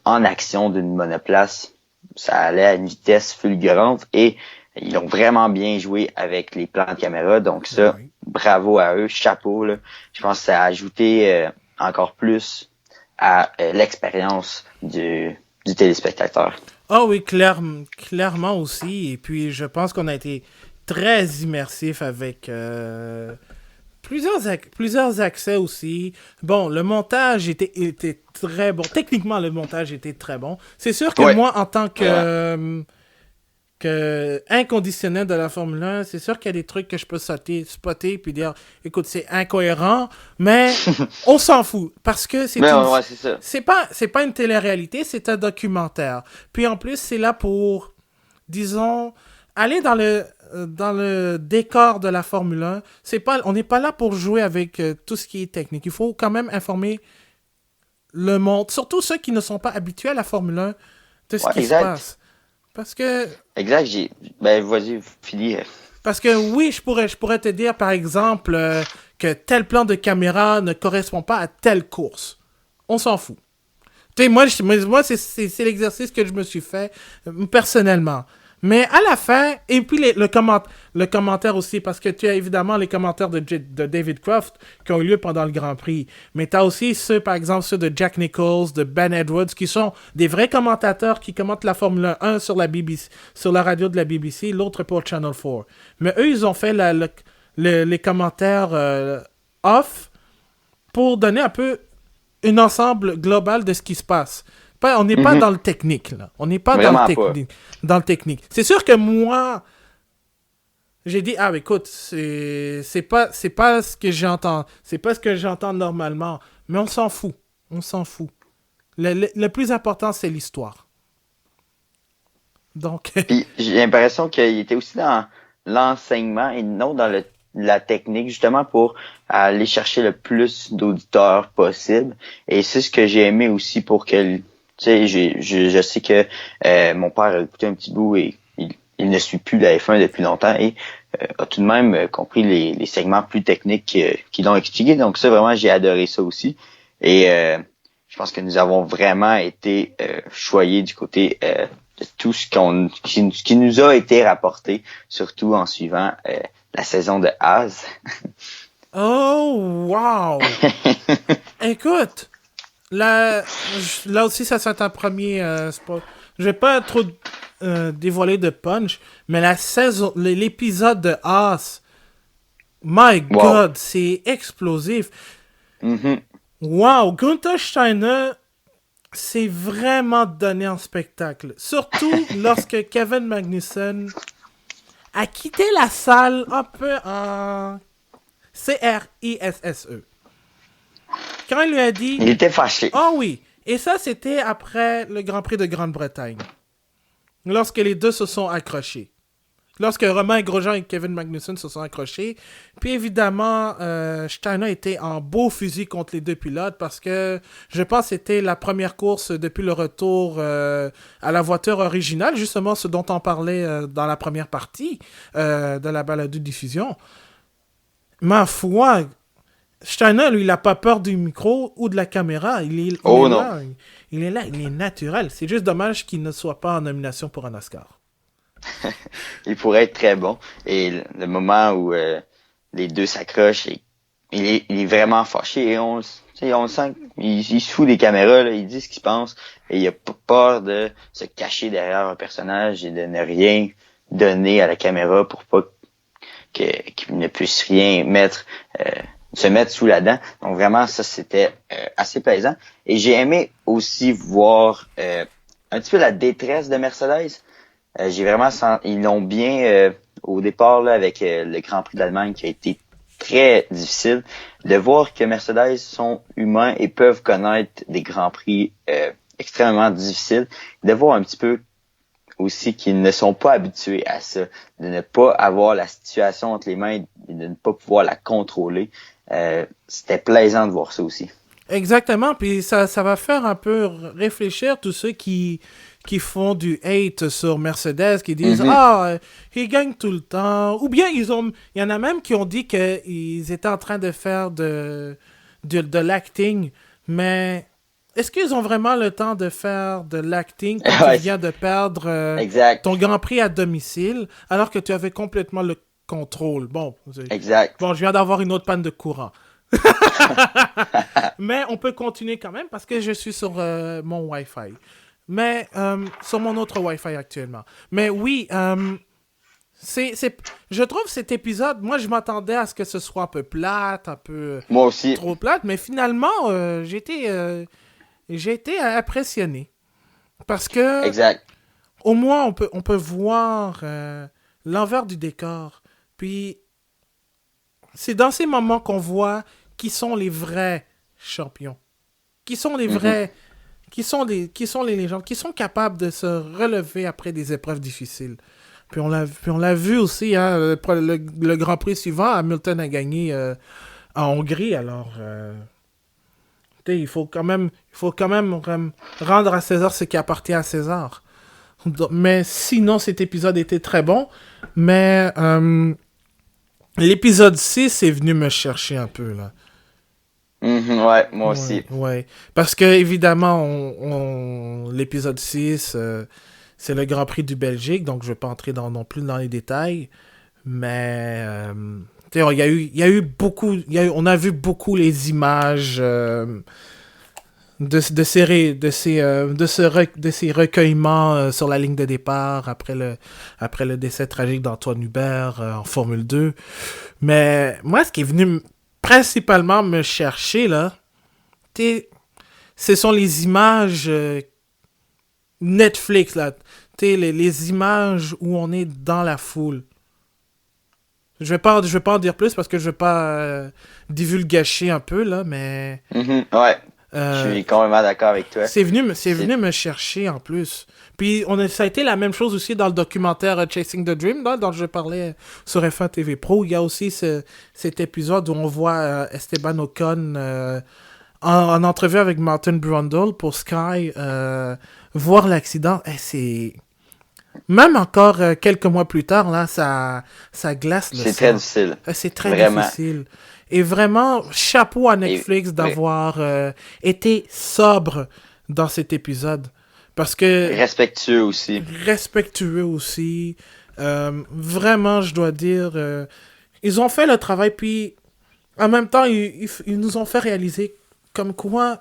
en action d'une monoplace, ça allait à une vitesse fulgurante et ils ont vraiment bien joué avec les plans de caméra. Donc ça, bravo à eux, chapeau. Là. Je pense que ça a ajouté encore plus à l'expérience du du téléspectateur. Ah oui, clairement aussi. Et puis, je pense qu'on a été très immersif avec plusieurs accès aussi. Bon, le montage était très bon. Techniquement, le montage était très bon. C'est sûr que Ouais. moi, en tant Vraiment. que inconditionnel de la Formule 1, c'est sûr qu'il y a des trucs que je peux spotter puis dire, écoute, c'est incohérent, mais on s'en fout parce que Mais ouais, c'est ça. c'est pas une télé-réalité, c'est un documentaire. Puis en plus, c'est là pour, disons, aller dans le décor de la Formule 1. On n'est pas là pour jouer avec tout ce qui est technique. Il faut quand même informer le monde, surtout ceux qui ne sont pas habitués à la Formule 1, de ce Ouais, qui se exact. passe. Parce que Exact, ben, vas-y, finis. Parce que oui, je pourrais te dire, par exemple, que tel plan de caméra ne correspond pas à telle course. On s'en fout. Tu sais, moi c'est l'exercice que je me suis fait personnellement. Mais à la fin, et puis le commentaire aussi, parce que tu as évidemment les commentaires de David Croft qui ont eu lieu pendant le Grand Prix. Mais tu as aussi ceux, par exemple, ceux de Jack Nicholls, de Ben Edwards, qui sont des vrais commentateurs qui commentent la Formule 1 sur la BBC, sur la radio de la BBC, l'autre pour Channel 4. Mais eux, ils ont fait les commentaires off pour donner un peu un ensemble global de ce qui se passe. On n'est pas Mhm. dans le technique, là. On n'est pas Vraiment pas. dans le technique. C'est sûr que moi, j'ai dit, ah, écoute, c'est pas ce que j'entends. C'est pas ce que j'entends normalement. Mais on s'en fout. On s'en fout. Le plus important, c'est l'histoire. Donc, Puis j'ai l'impression qu'il était aussi dans l'enseignement et non dans la technique, justement pour aller chercher le plus d'auditeurs possible. Et c'est ce que j'ai aimé aussi pour que, tu sais, je sais que mon père a écouté un petit bout et il ne suit plus la F1 depuis longtemps et a tout de même compris les segments plus techniques qu'ils l'ont expliqué. Donc ça, vraiment, j'ai adoré ça aussi. Et je pense que nous avons vraiment été choyés du côté de tout qui nous a été rapporté, surtout en suivant la saison de Haas. oh, wow! Écoute, là aussi, ça c'est un premier spot. Je vais pas trop dévoiler de punch, mais l'épisode de Haas, my Wow. God, c'est explosif. Mhm. Wow, Gunther Steiner s'est vraiment donné en spectacle. Surtout lorsque Kevin Magnussen a quitté la salle un peu en CRISSE. Quand il lui a dit... Il était fâché. Oh oui, et ça c'était après le Grand Prix de Grande-Bretagne. Lorsque les deux se sont accrochés. Lorsque Romain Grosjean et Kevin Magnussen se sont accrochés. Puis évidemment, Steiner était en beau fusil contre les deux pilotes parce que je pense que c'était la première course depuis le retour à la voiture originale, justement ce dont on parlait dans la première partie de la balado-diffusion. Ma foi, Steiner, lui, il n'a pas peur du micro ou de la caméra. Il Oh est non. là. Il est là, il est naturel. C'est juste dommage qu'il ne soit pas en nomination pour un Oscar. Il pourrait être très bon. Et le moment où les deux s'accrochent, il est vraiment fâché. Et on le sent, il se fout des caméras, là, il dit ce qu'il pense. Et il a pas peur de se cacher derrière un personnage et de ne rien donner à la caméra pour pas qu'il ne puisse rien se mettre sous la dent. Donc vraiment, ça, c'était assez plaisant. Et j'ai aimé aussi voir un petit peu la détresse de Mercedes. J'ai vraiment ils l'ont bien au départ là, avec le Grand Prix d'Allemagne qui a été très difficile de voir que Mercedes sont humains et peuvent connaître des Grands Prix extrêmement difficiles, de voir un petit peu aussi qu'ils ne sont pas habitués à ça, de ne pas avoir la situation entre les mains et de ne pas pouvoir la contrôler. C'était plaisant de voir ça aussi. Exactement, puis ça va faire un peu réfléchir tous ceux qui font du hate sur Mercedes, qui disent il gagne tout le temps. Ou bien il y en a même qui ont dit qu'ils étaient en train de faire de l'acting, mais est-ce qu'ils ont vraiment le temps de faire de l'acting quand tu viens de perdre ton Grand Prix à domicile, alors que tu avais complètement le contrôle? Bon, exact. Bon, je viens d'avoir une autre panne de courant. Mais on peut continuer quand même parce que je suis sur mon Wi-Fi. Mais sur mon autre Wi-Fi actuellement. Mais oui, je trouve cet épisode, moi je m'attendais à ce que ce soit un peu plate, un peu Moi aussi. trop plate, mais finalement j'ai été impressionné. Parce que Exact. au moins on peut voir l'envers du décor. Puis c'est dans ces moments qu'on voit qui sont les vrais champions. Qui sont les Mhm. vrais. Qui sont les légendes, qui sont capables de se relever après des épreuves difficiles. Puis on l'a vu aussi, hein, le Grand Prix suivant, Hamilton a gagné en Hongrie, alors il faut quand même rendre à César ce qui appartient à César. Mais sinon, cet épisode était très bon, mais l'épisode 6 est venu me chercher un peu, là. Mhm, ouais, moi Ouais, aussi. ouais. Parce que, évidemment, l'épisode 6, c'est le Grand Prix du Belgique, donc je vais pas entrer non plus dans les détails. Mais, tu sais, il y a eu beaucoup, on a vu beaucoup les images de ces recueillements sur la ligne de départ après le décès tragique d'Antoine Hubert en Formule 2. Mais moi, ce qui est venu principalement me chercher, là, ce sont les images Netflix, là. Les images où on est dans la foule. Je vais pas en dire plus parce que je vais pas divulgacher un peu, là, mais Mhm, ouais, je euh, suis complètement d'accord avec toi. c'est C'est venu me chercher en plus. Puis ça a été la même chose aussi dans le documentaire Chasing the Dream, là, dont je parlais sur F1 TV Pro. Il y a aussi cet épisode où on voit Esteban Ocon en entrevue avec Martin Brundle pour Sky, voir l'accident, c'est... Même encore quelques mois plus tard, là, ça glace le c'est très sang. difficile. C'est très Vraiment. difficile. Et vraiment, chapeau à Et, Netflix ouais, d'avoir été sobre dans cet épisode. Parce que respectueux aussi. respectueux aussi. Vraiment, je dois dire, ils ont fait le travail, puis en même temps, ils nous ont fait réaliser comme quoi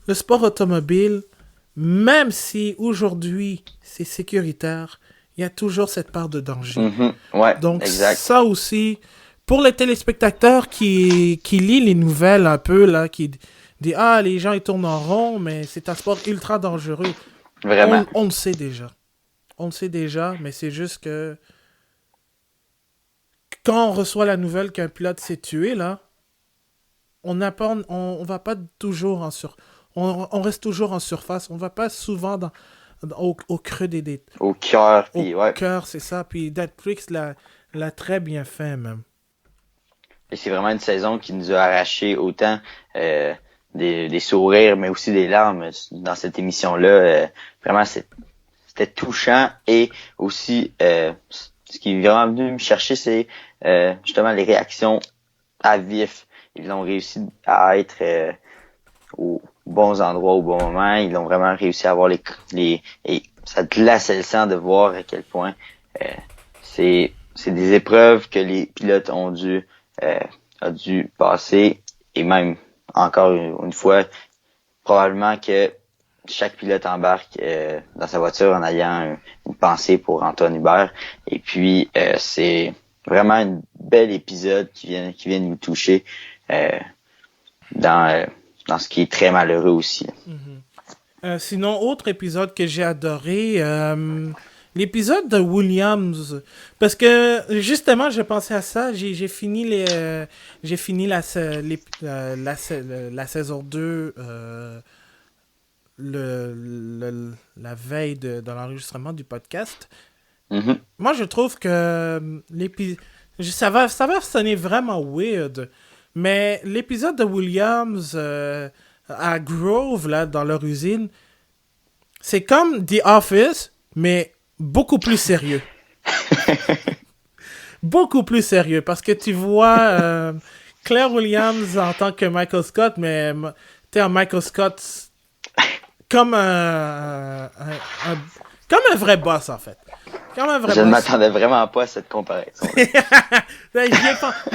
le sport automobile, même si aujourd'hui c'est sécuritaire, il y a toujours cette part de danger. Mhm, ouais, Donc exact. ça aussi, pour les téléspectateurs qui lisent les nouvelles un peu, là, qui disent «Ah, les gens ils tournent en rond, mais c'est un sport ultra dangereux», Vraiment. on le sait déjà. On le sait déjà, mais c'est juste que quand on reçoit la nouvelle qu'un pilote s'est tué, là, on va pas toujours on reste toujours en surface. On va pas souvent au creux Au cœur, au puis ouais. cœur, c'est ça. Puis Netflix l'a très bien fait, même. Et c'est vraiment une saison qui nous a arraché autant euh, des sourires, mais aussi des larmes dans cette émission-là. Vraiment, c'était touchant et aussi ce qui est vraiment venu me chercher, c'est justement les réactions à vif. Ils ont réussi à être aux bons endroits au bon moment. Ils ont vraiment réussi à avoir et ça glaçait le sang de voir à quel point euh, c'est des épreuves que les pilotes euh, ont dû passer et même encore une fois probablement que chaque pilote embarque dans sa voiture en ayant une pensée pour Antoine Hubert. Et puis c'est vraiment un bel épisode qui vient nous toucher euh, dans ce qui est très malheureux aussi. Sinon, autre épisode que j'ai adoré, l'épisode de Williams. Parce que, justement, j'ai pensé à ça. J'ai fini la saison 2 la veille de l'enregistrement du podcast. Mhm. Moi, je trouve que ça va sonner vraiment weird, mais l'épisode de Williams à Grove, là, dans leur usine, c'est comme The Office, mais beaucoup plus sérieux. Beaucoup plus sérieux, parce que tu vois Claire Williams en tant que Michael Scott, mais tu es un Michael Scott comme comme un vrai boss, en fait. Comme un vrai Je ne boss. m'attendais vraiment pas à cette comparaison.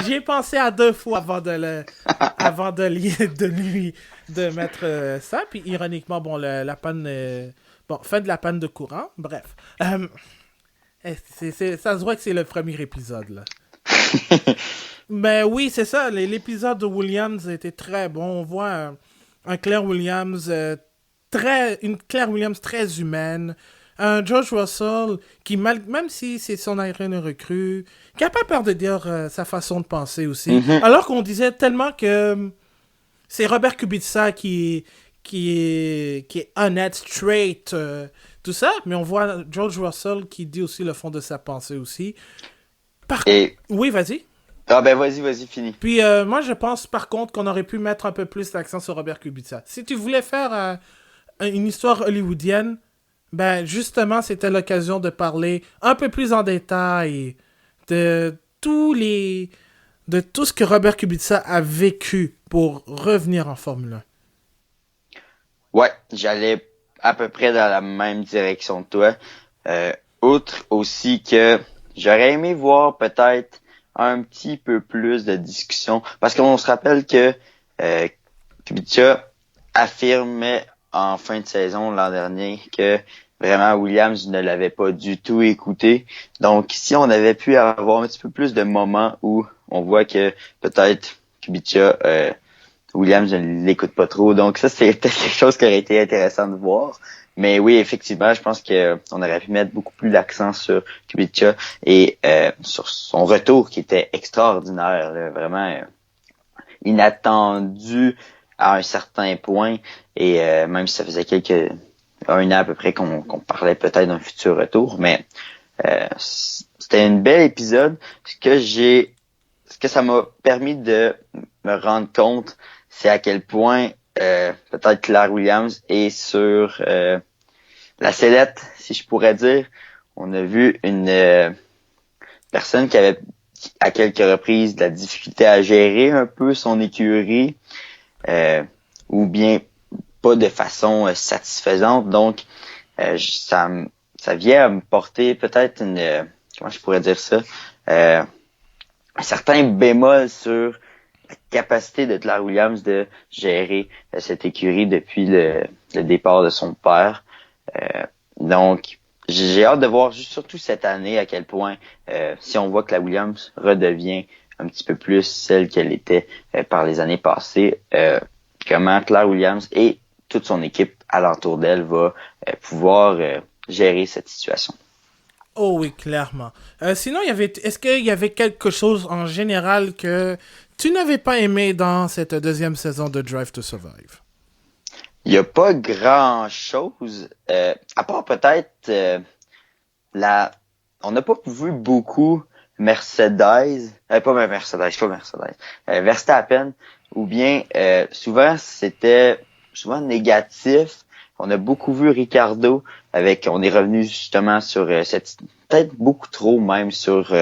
J'y ai pensé à deux fois avant de lui de mettre ça. Puis ironiquement, bon, la panne Bon, fin de la panne de courant, bref. Ça se voit que c'est le premier épisode, là. Mais oui, c'est ça. L'épisode de Williams était très bon. On voit un Claire Williams une Claire Williams très humaine. Un George Russell qui, même si c'est son aérienne recrue, qui a pas peur de dire sa façon de penser aussi. Mhm. Alors qu'on disait tellement que c'est Robert Kubica qui est honnête, straight, tout ça. Mais on voit George Russell qui dit aussi le fond de sa pensée aussi. Et, Oui, vas-y. ah ben vas-y, fini. Puis moi, je pense par contre qu'on aurait pu mettre un peu plus l'accent sur Robert Kubica. Si tu voulais faire une histoire hollywoodienne, ben justement, c'était l'occasion de parler un peu plus en détail de de tout ce que Robert Kubica a vécu pour revenir en Formule 1. Ouais, j'allais à peu près dans la même direction que toi. Outre aussi que j'aurais aimé voir peut-être un petit peu plus de discussion, parce qu'on se rappelle que Kubica affirmait en fin de saison l'an dernier que vraiment Williams ne l'avait pas du tout écouté. Donc si on avait pu avoir un petit peu plus de moments où on voit que peut-être Kubica Williams ne l'écoute pas trop. Donc ça, c'est peut-être quelque chose qui aurait été intéressant de voir. Mais oui, effectivement, je pense que on aurait pu mettre beaucoup plus l'accent sur Kubica et sur son retour qui était extraordinaire, là, vraiment inattendu à un certain point. Et même si ça faisait un an à peu près qu'on parlait peut-être d'un futur retour, mais c'était un bel épisode. Ce que ça m'a permis de me rendre compte, c'est à quel point peut-être Claire Williams est sur la sellette, si je pourrais dire. On a vu une personne qui avait à quelques reprises de la difficulté à gérer un peu son écurie, ou bien pas de façon satisfaisante. Donc, ça vient à me porter peut-être comment je pourrais dire ça, un certain bémol sur la capacité de Claire Williams de gérer cette écurie depuis le départ de son père. Donc, j'ai hâte de voir surtout cette année à quel point, si on voit que la Williams redevient un petit peu plus celle qu'elle était par les années passées, comment Claire Williams et toute son équipe alentour d'elle va pouvoir gérer cette situation. Oh oui, clairement. Sinon, est-ce qu'il y avait quelque chose en général que tu n'avais pas aimé dans cette deuxième saison de Drive to Survive? Il n'y a pas grand-chose, à part peut-être on n'a pas vu beaucoup Verstappen, ou bien souvent c'était négatif. On a beaucoup vu Ricardo on est revenu justement sur peut-être beaucoup trop même sur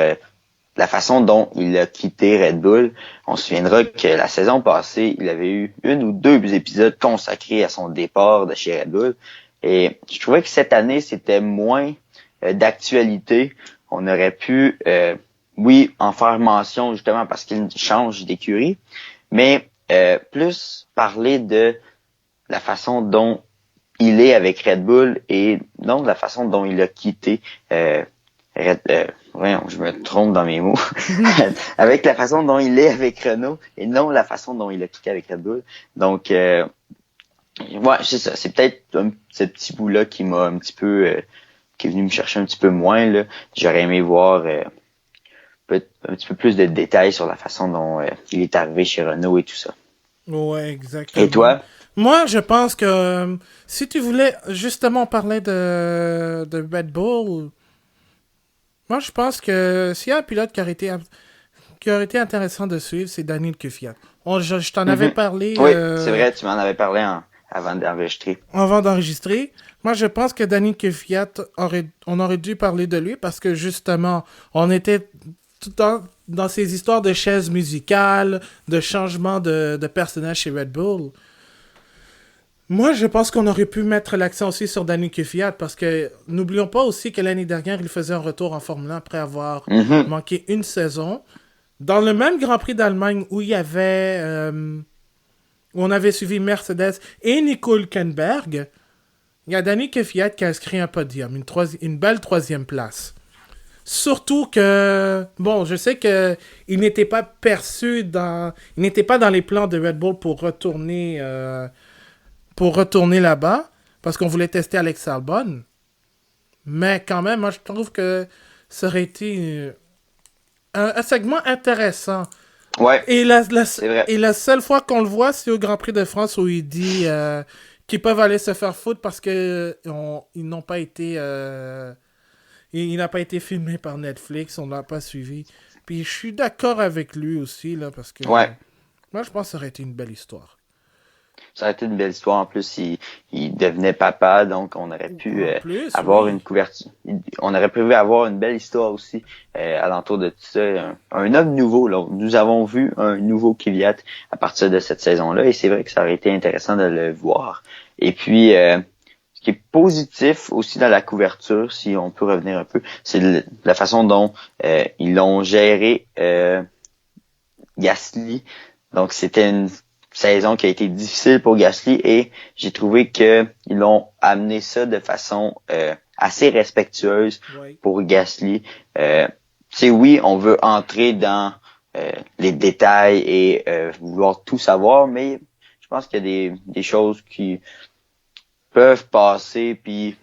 la façon dont il a quitté Red Bull. On se souviendra que la saison passée, il avait eu 1 ou 2 épisodes consacrés à son départ de chez Red Bull. Et je trouvais que cette année, c'était moins d'actualité. On aurait pu, oui, en faire mention justement parce qu'il change d'écurie, mais plus parler de la façon dont il est avec Red Bull et non de la façon dont il a quitté voyons, je me trompe dans mes mots. Avec la façon dont il est avec Renault et non la façon dont il a quitté avec Red Bull. Donc, ouais, c'est ça. C'est peut-être ce petit bout-là qui m'a un petit peu, qui est venu me chercher un petit peu moins, là. J'aurais aimé voir un petit peu plus de détails sur la façon dont il est arrivé chez Renault et tout ça. Ouais, exactement. Et toi? Moi, je pense que si tu voulais justement parler de Red Bull, moi, je pense que s'il y a un pilote qui aurait été intéressant de suivre, c'est Daniel Kvyat. Je t'en avais parlé Oui, c'est vrai, tu m'en avais parlé avant d'enregistrer. Avant d'enregistrer. Moi, je pense que Daniel Kvyat, on aurait dû parler de lui parce que justement, on était tout dans ces histoires de chaises musicales, de changement de personnage chez Red Bull. Moi, je pense qu'on aurait pu mettre l'accent aussi sur Daniel Kvyat parce que n'oublions pas aussi que l'année dernière, il faisait un retour en Formule 1 après avoir manqué une saison. Dans le même Grand Prix d'Allemagne où il y avait... où on avait suivi Mercedes et Nico Hülkenberg, il y a Danny Kvyat qui a inscrit un podium, une belle 3e place. Surtout que, bon, je sais que il n'était pas il n'était pas dans les plans de Red Bull pour retourner là-bas, parce qu'on voulait tester Alex Albon. Mais quand même, moi, je trouve que ça aurait été un segment intéressant. Ouais, Et c'est vrai. et la seule fois qu'on le voit, c'est au Grand Prix de France où il dit qu'ils peuvent aller se faire foutre parce que ils n'ont pas été... il n'a pas été filmé par Netflix, on ne l'a pas suivi. Puis je suis d'accord avec lui aussi, là, parce que Ouais. moi, je pense que ça aurait été une belle histoire. Ça aurait été une belle histoire. En plus, il devenait papa, donc on aurait pu En plus, avoir oui. une couverture. On aurait pu avoir une belle histoire aussi alentour de tout ça. Un homme nouveau. Là. Nous avons vu un nouveau Kvyat à partir de cette saison-là, et c'est vrai que ça aurait été intéressant de le voir. Et puis, ce qui est positif aussi dans la couverture, si on peut revenir un peu, c'est la façon dont ils l'ont géré Gasly. Donc, c'était une saison qui a été difficile pour Gasly et j'ai trouvé que ils ont amené ça de façon assez respectueuse pour Gasly. Oui, on veut entrer dans les détails et vouloir tout savoir, mais je pense qu'il y a des choses qui peuvent passer, puis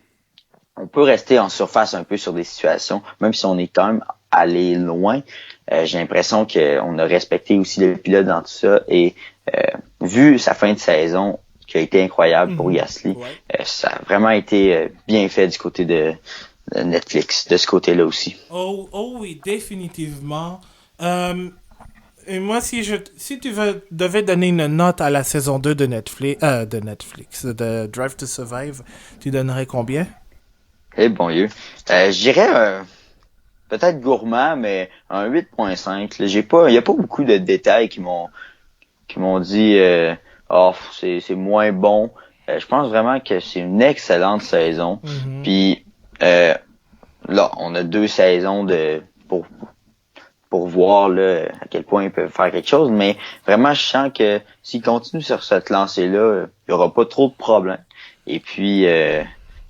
on peut rester en surface un peu sur des situations, même si on est quand même allé loin. J'ai l'impression qu'on a respecté aussi le pilote dans tout ça et vu sa fin de saison qui a été incroyable pour Gasly, ça a vraiment été bien fait du côté de Netflix, de ce côté-là aussi. Oh oui, définitivement. Et moi, si tu devais donner une note à la saison 2 de Netflix, de Drive to Survive, tu donnerais combien? Eh bon Dieu. Je dirais peut-être gourmand, mais un 8.5. Là, il y a pas beaucoup de détails qui m'ont dit c'est moins bon. Je pense vraiment que c'est une excellente saison. Mm-hmm. Puis là, on a 2 saisons pour voir là à quel point ils peuvent faire quelque chose, mais vraiment je sens que s'ils continuent sur cette lancée-là, il y aura pas trop de problèmes. Et puis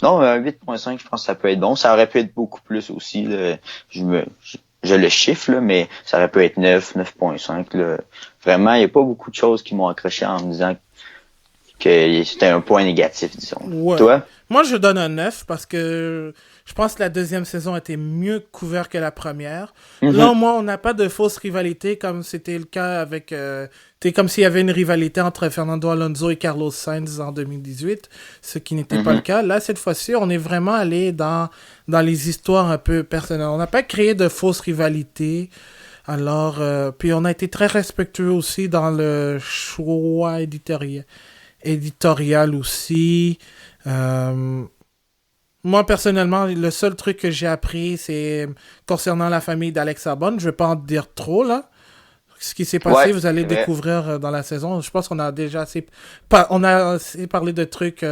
non, un 8.5, je pense que ça peut être bon. Ça aurait pu être beaucoup plus aussi. Là. Je le chiffre, là, mais ça aurait pu être 9, 9.5. Là. Vraiment, il n'y a pas beaucoup de choses qui m'ont accroché en me disant que c'était un point négatif, disons. Ouais. Toi? Moi, je donne un 9 parce que je pense que la deuxième saison était mieux couverte que la première. Là, au moins, on n'a pas de fausse rivalité comme c'était le cas avec... c'était comme s'il y avait une rivalité entre Fernando Alonso et Carlos Sainz en 2018, ce qui n'était pas le cas. Là, cette fois-ci, on est vraiment allé dans les histoires un peu personnelles. On n'a pas créé de fausse rivalité. Alors, puis on a été très respectueux aussi dans le choix éditorial aussi. Moi, personnellement, le seul truc que j'ai appris, c'est concernant la famille d'Alex Albon. Je vais pas en dire trop, là. Ce qui s'est passé, vous allez découvrir dans la saison. Je pense qu'on a déjà assez parlé de trucs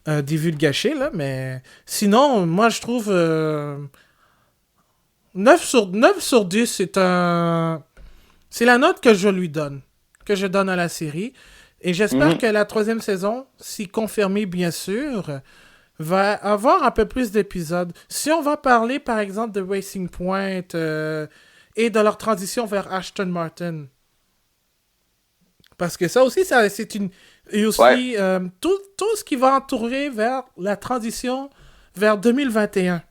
divulgachés, là. Mais sinon, moi, je trouve 9 sur 10, c'est la note que je lui donne. Que je donne à la série. Et j'espère que la 3e saison, si confirmée bien sûr, va avoir un peu plus d'épisodes. Si on va parler par exemple de Racing Point et de leur transition vers Aston Martin. Parce que ça aussi, c'est une... Et aussi, tout ce qui va entourer vers la transition vers 2021.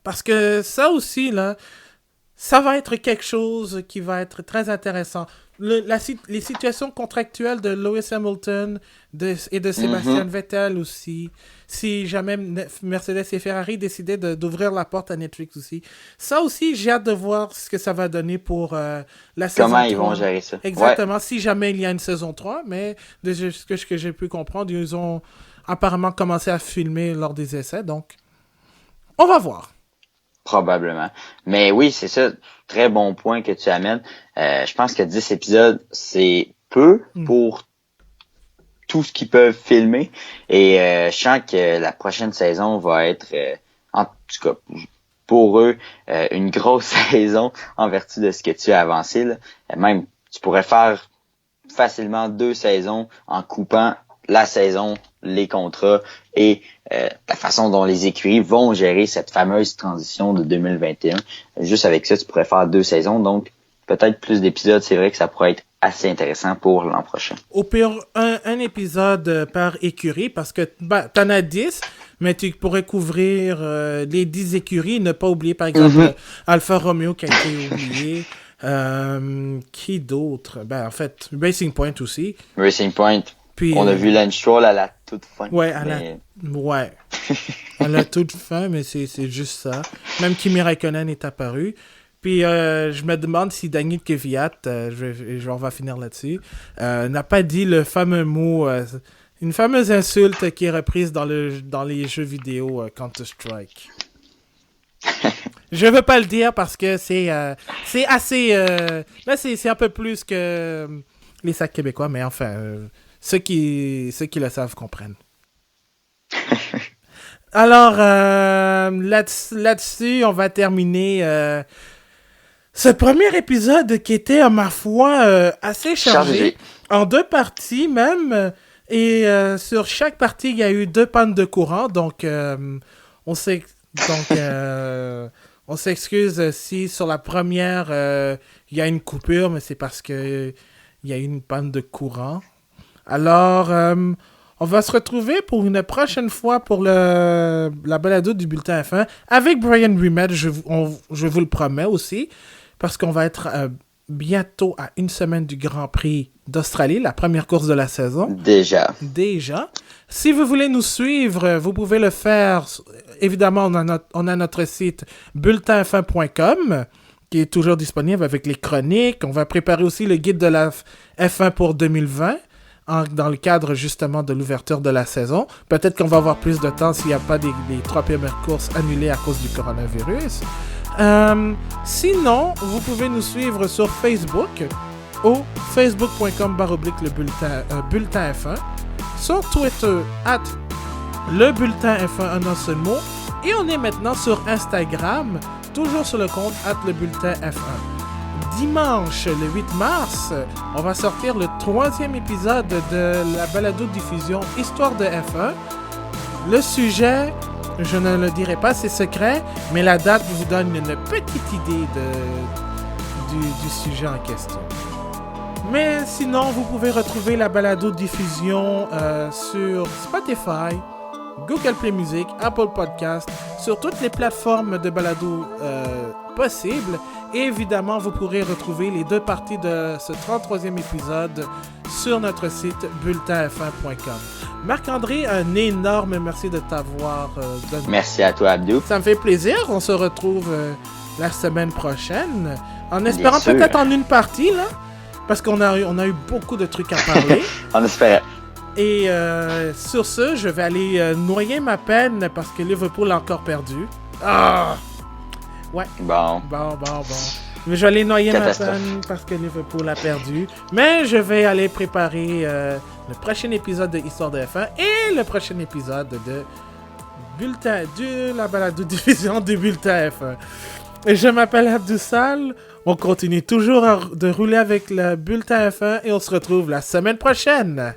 Parce que ça aussi, là, ça va être quelque chose qui va être très intéressant. Les situations contractuelles de Lewis Hamilton et de Sebastian Vettel aussi. Si jamais Mercedes et Ferrari décidaient d'ouvrir la porte à Netflix aussi. Ça aussi, j'ai hâte de voir ce que ça va donner pour la saison 3. Comment ils vont gérer ça. Exactement, si jamais il y a une saison 3. Mais de ce que j'ai pu comprendre, ils ont apparemment commencé à filmer lors des essais. Donc, on va voir. Probablement. Mais oui, c'est ça. Très bon point que tu amènes. Je pense que 10 épisodes, c'est peu pour tout ce qu'ils peuvent filmer. Et je sens que la prochaine saison va être, en tout cas, pour eux, une grosse saison en vertu de ce que tu as avancé. Là. Même, tu pourrais faire facilement 2 saisons en coupant la saison, les contrats et la façon dont les écuries vont gérer cette fameuse transition de 2021. Juste avec ça, tu pourrais faire 2 saisons, donc peut-être plus d'épisodes. C'est vrai que ça pourrait être assez intéressant pour l'an prochain. Au pire, un épisode par écurie, parce que t'en as 10, mais tu pourrais couvrir les 10 écuries, ne pas oublier par exemple Alfa Romeo qui a été oublié. Qui d'autre? En fait, Racing Point aussi. Racing Point. Puis, on a vu Lance Stroll à la toute fin. Ouais, à la toute fin, mais c'est juste ça. Même Kimi Räikkönen est apparu. Puis je me demande si Daniil Kvyat, on va finir là-dessus, n'a pas dit le fameux mot, une fameuse insulte qui est reprise dans les jeux vidéo Counter-Strike. Je veux pas le dire parce que c'est assez... là, c'est un peu plus que les sacs québécois, mais enfin, ceux qui le savent comprennent. Alors, là-dessus, on va terminer ce premier épisode qui était, à ma foi, assez chargé. En 2 parties même. Et sur chaque partie, il y a eu 2 pannes de courant. Donc, on s'excuse si sur la première, il y a une coupure, mais c'est parce que il y a eu une panne de courant. Alors, on va se retrouver pour une prochaine fois pour la balado du Bulletin F1 avec Brian Rimet, je vous le promets aussi, parce qu'on va être bientôt à 1 semaine du Grand Prix d'Australie, la première course de la saison. Déjà. Si vous voulez nous suivre, vous pouvez le faire. Évidemment, on a notre site bulletinf1.com qui est toujours disponible avec les chroniques. On va préparer aussi le guide de la F1 pour 2020 dans le cadre justement de l'ouverture de la saison. Peut-être qu'on va avoir plus de temps s'il n'y a pas les 3 premières courses annulées à cause du coronavirus. Sinon, vous pouvez nous suivre sur Facebook au facebook.com/le bulletin F1, sur Twitter @le bulletin F1 en un seul mot, et on est maintenant sur Instagram, toujours sur le compte @le bulletin F1. Dimanche, le 8 mars, on va sortir le 3e épisode de la balado-diffusion Histoire de F1. Le sujet, je ne le dirai pas, c'est secret, mais la date vous donne une petite idée du sujet en question. Mais sinon, vous pouvez retrouver la balado-diffusion sur Spotify, Google Play Music, Apple Podcast, sur toutes les plateformes de balado possibles. Et évidemment, vous pourrez retrouver les 2 parties de ce 33e épisode sur notre site bulletinf1.com. Marc-André, un énorme merci de t'avoir donné. Merci à toi, Abdou. Ça me fait plaisir. On se retrouve la semaine prochaine, en espérant peut-être en une partie, là, parce qu'on a eu beaucoup de trucs à parler. On espère. Et sur ce, je vais aller noyer ma peine parce que Liverpool a encore perdu. Ah! Ouais. Bon. Mais je vais aller noyer ma peine parce que Liverpool a perdu. Mais je vais aller préparer le prochain épisode de Histoire de F1 et le prochain épisode de la balado-diffusion du Bulletin F1. Et je m'appelle Abdou Sall. On continue toujours de rouler avec le Bulletin F1 et on se retrouve la semaine prochaine.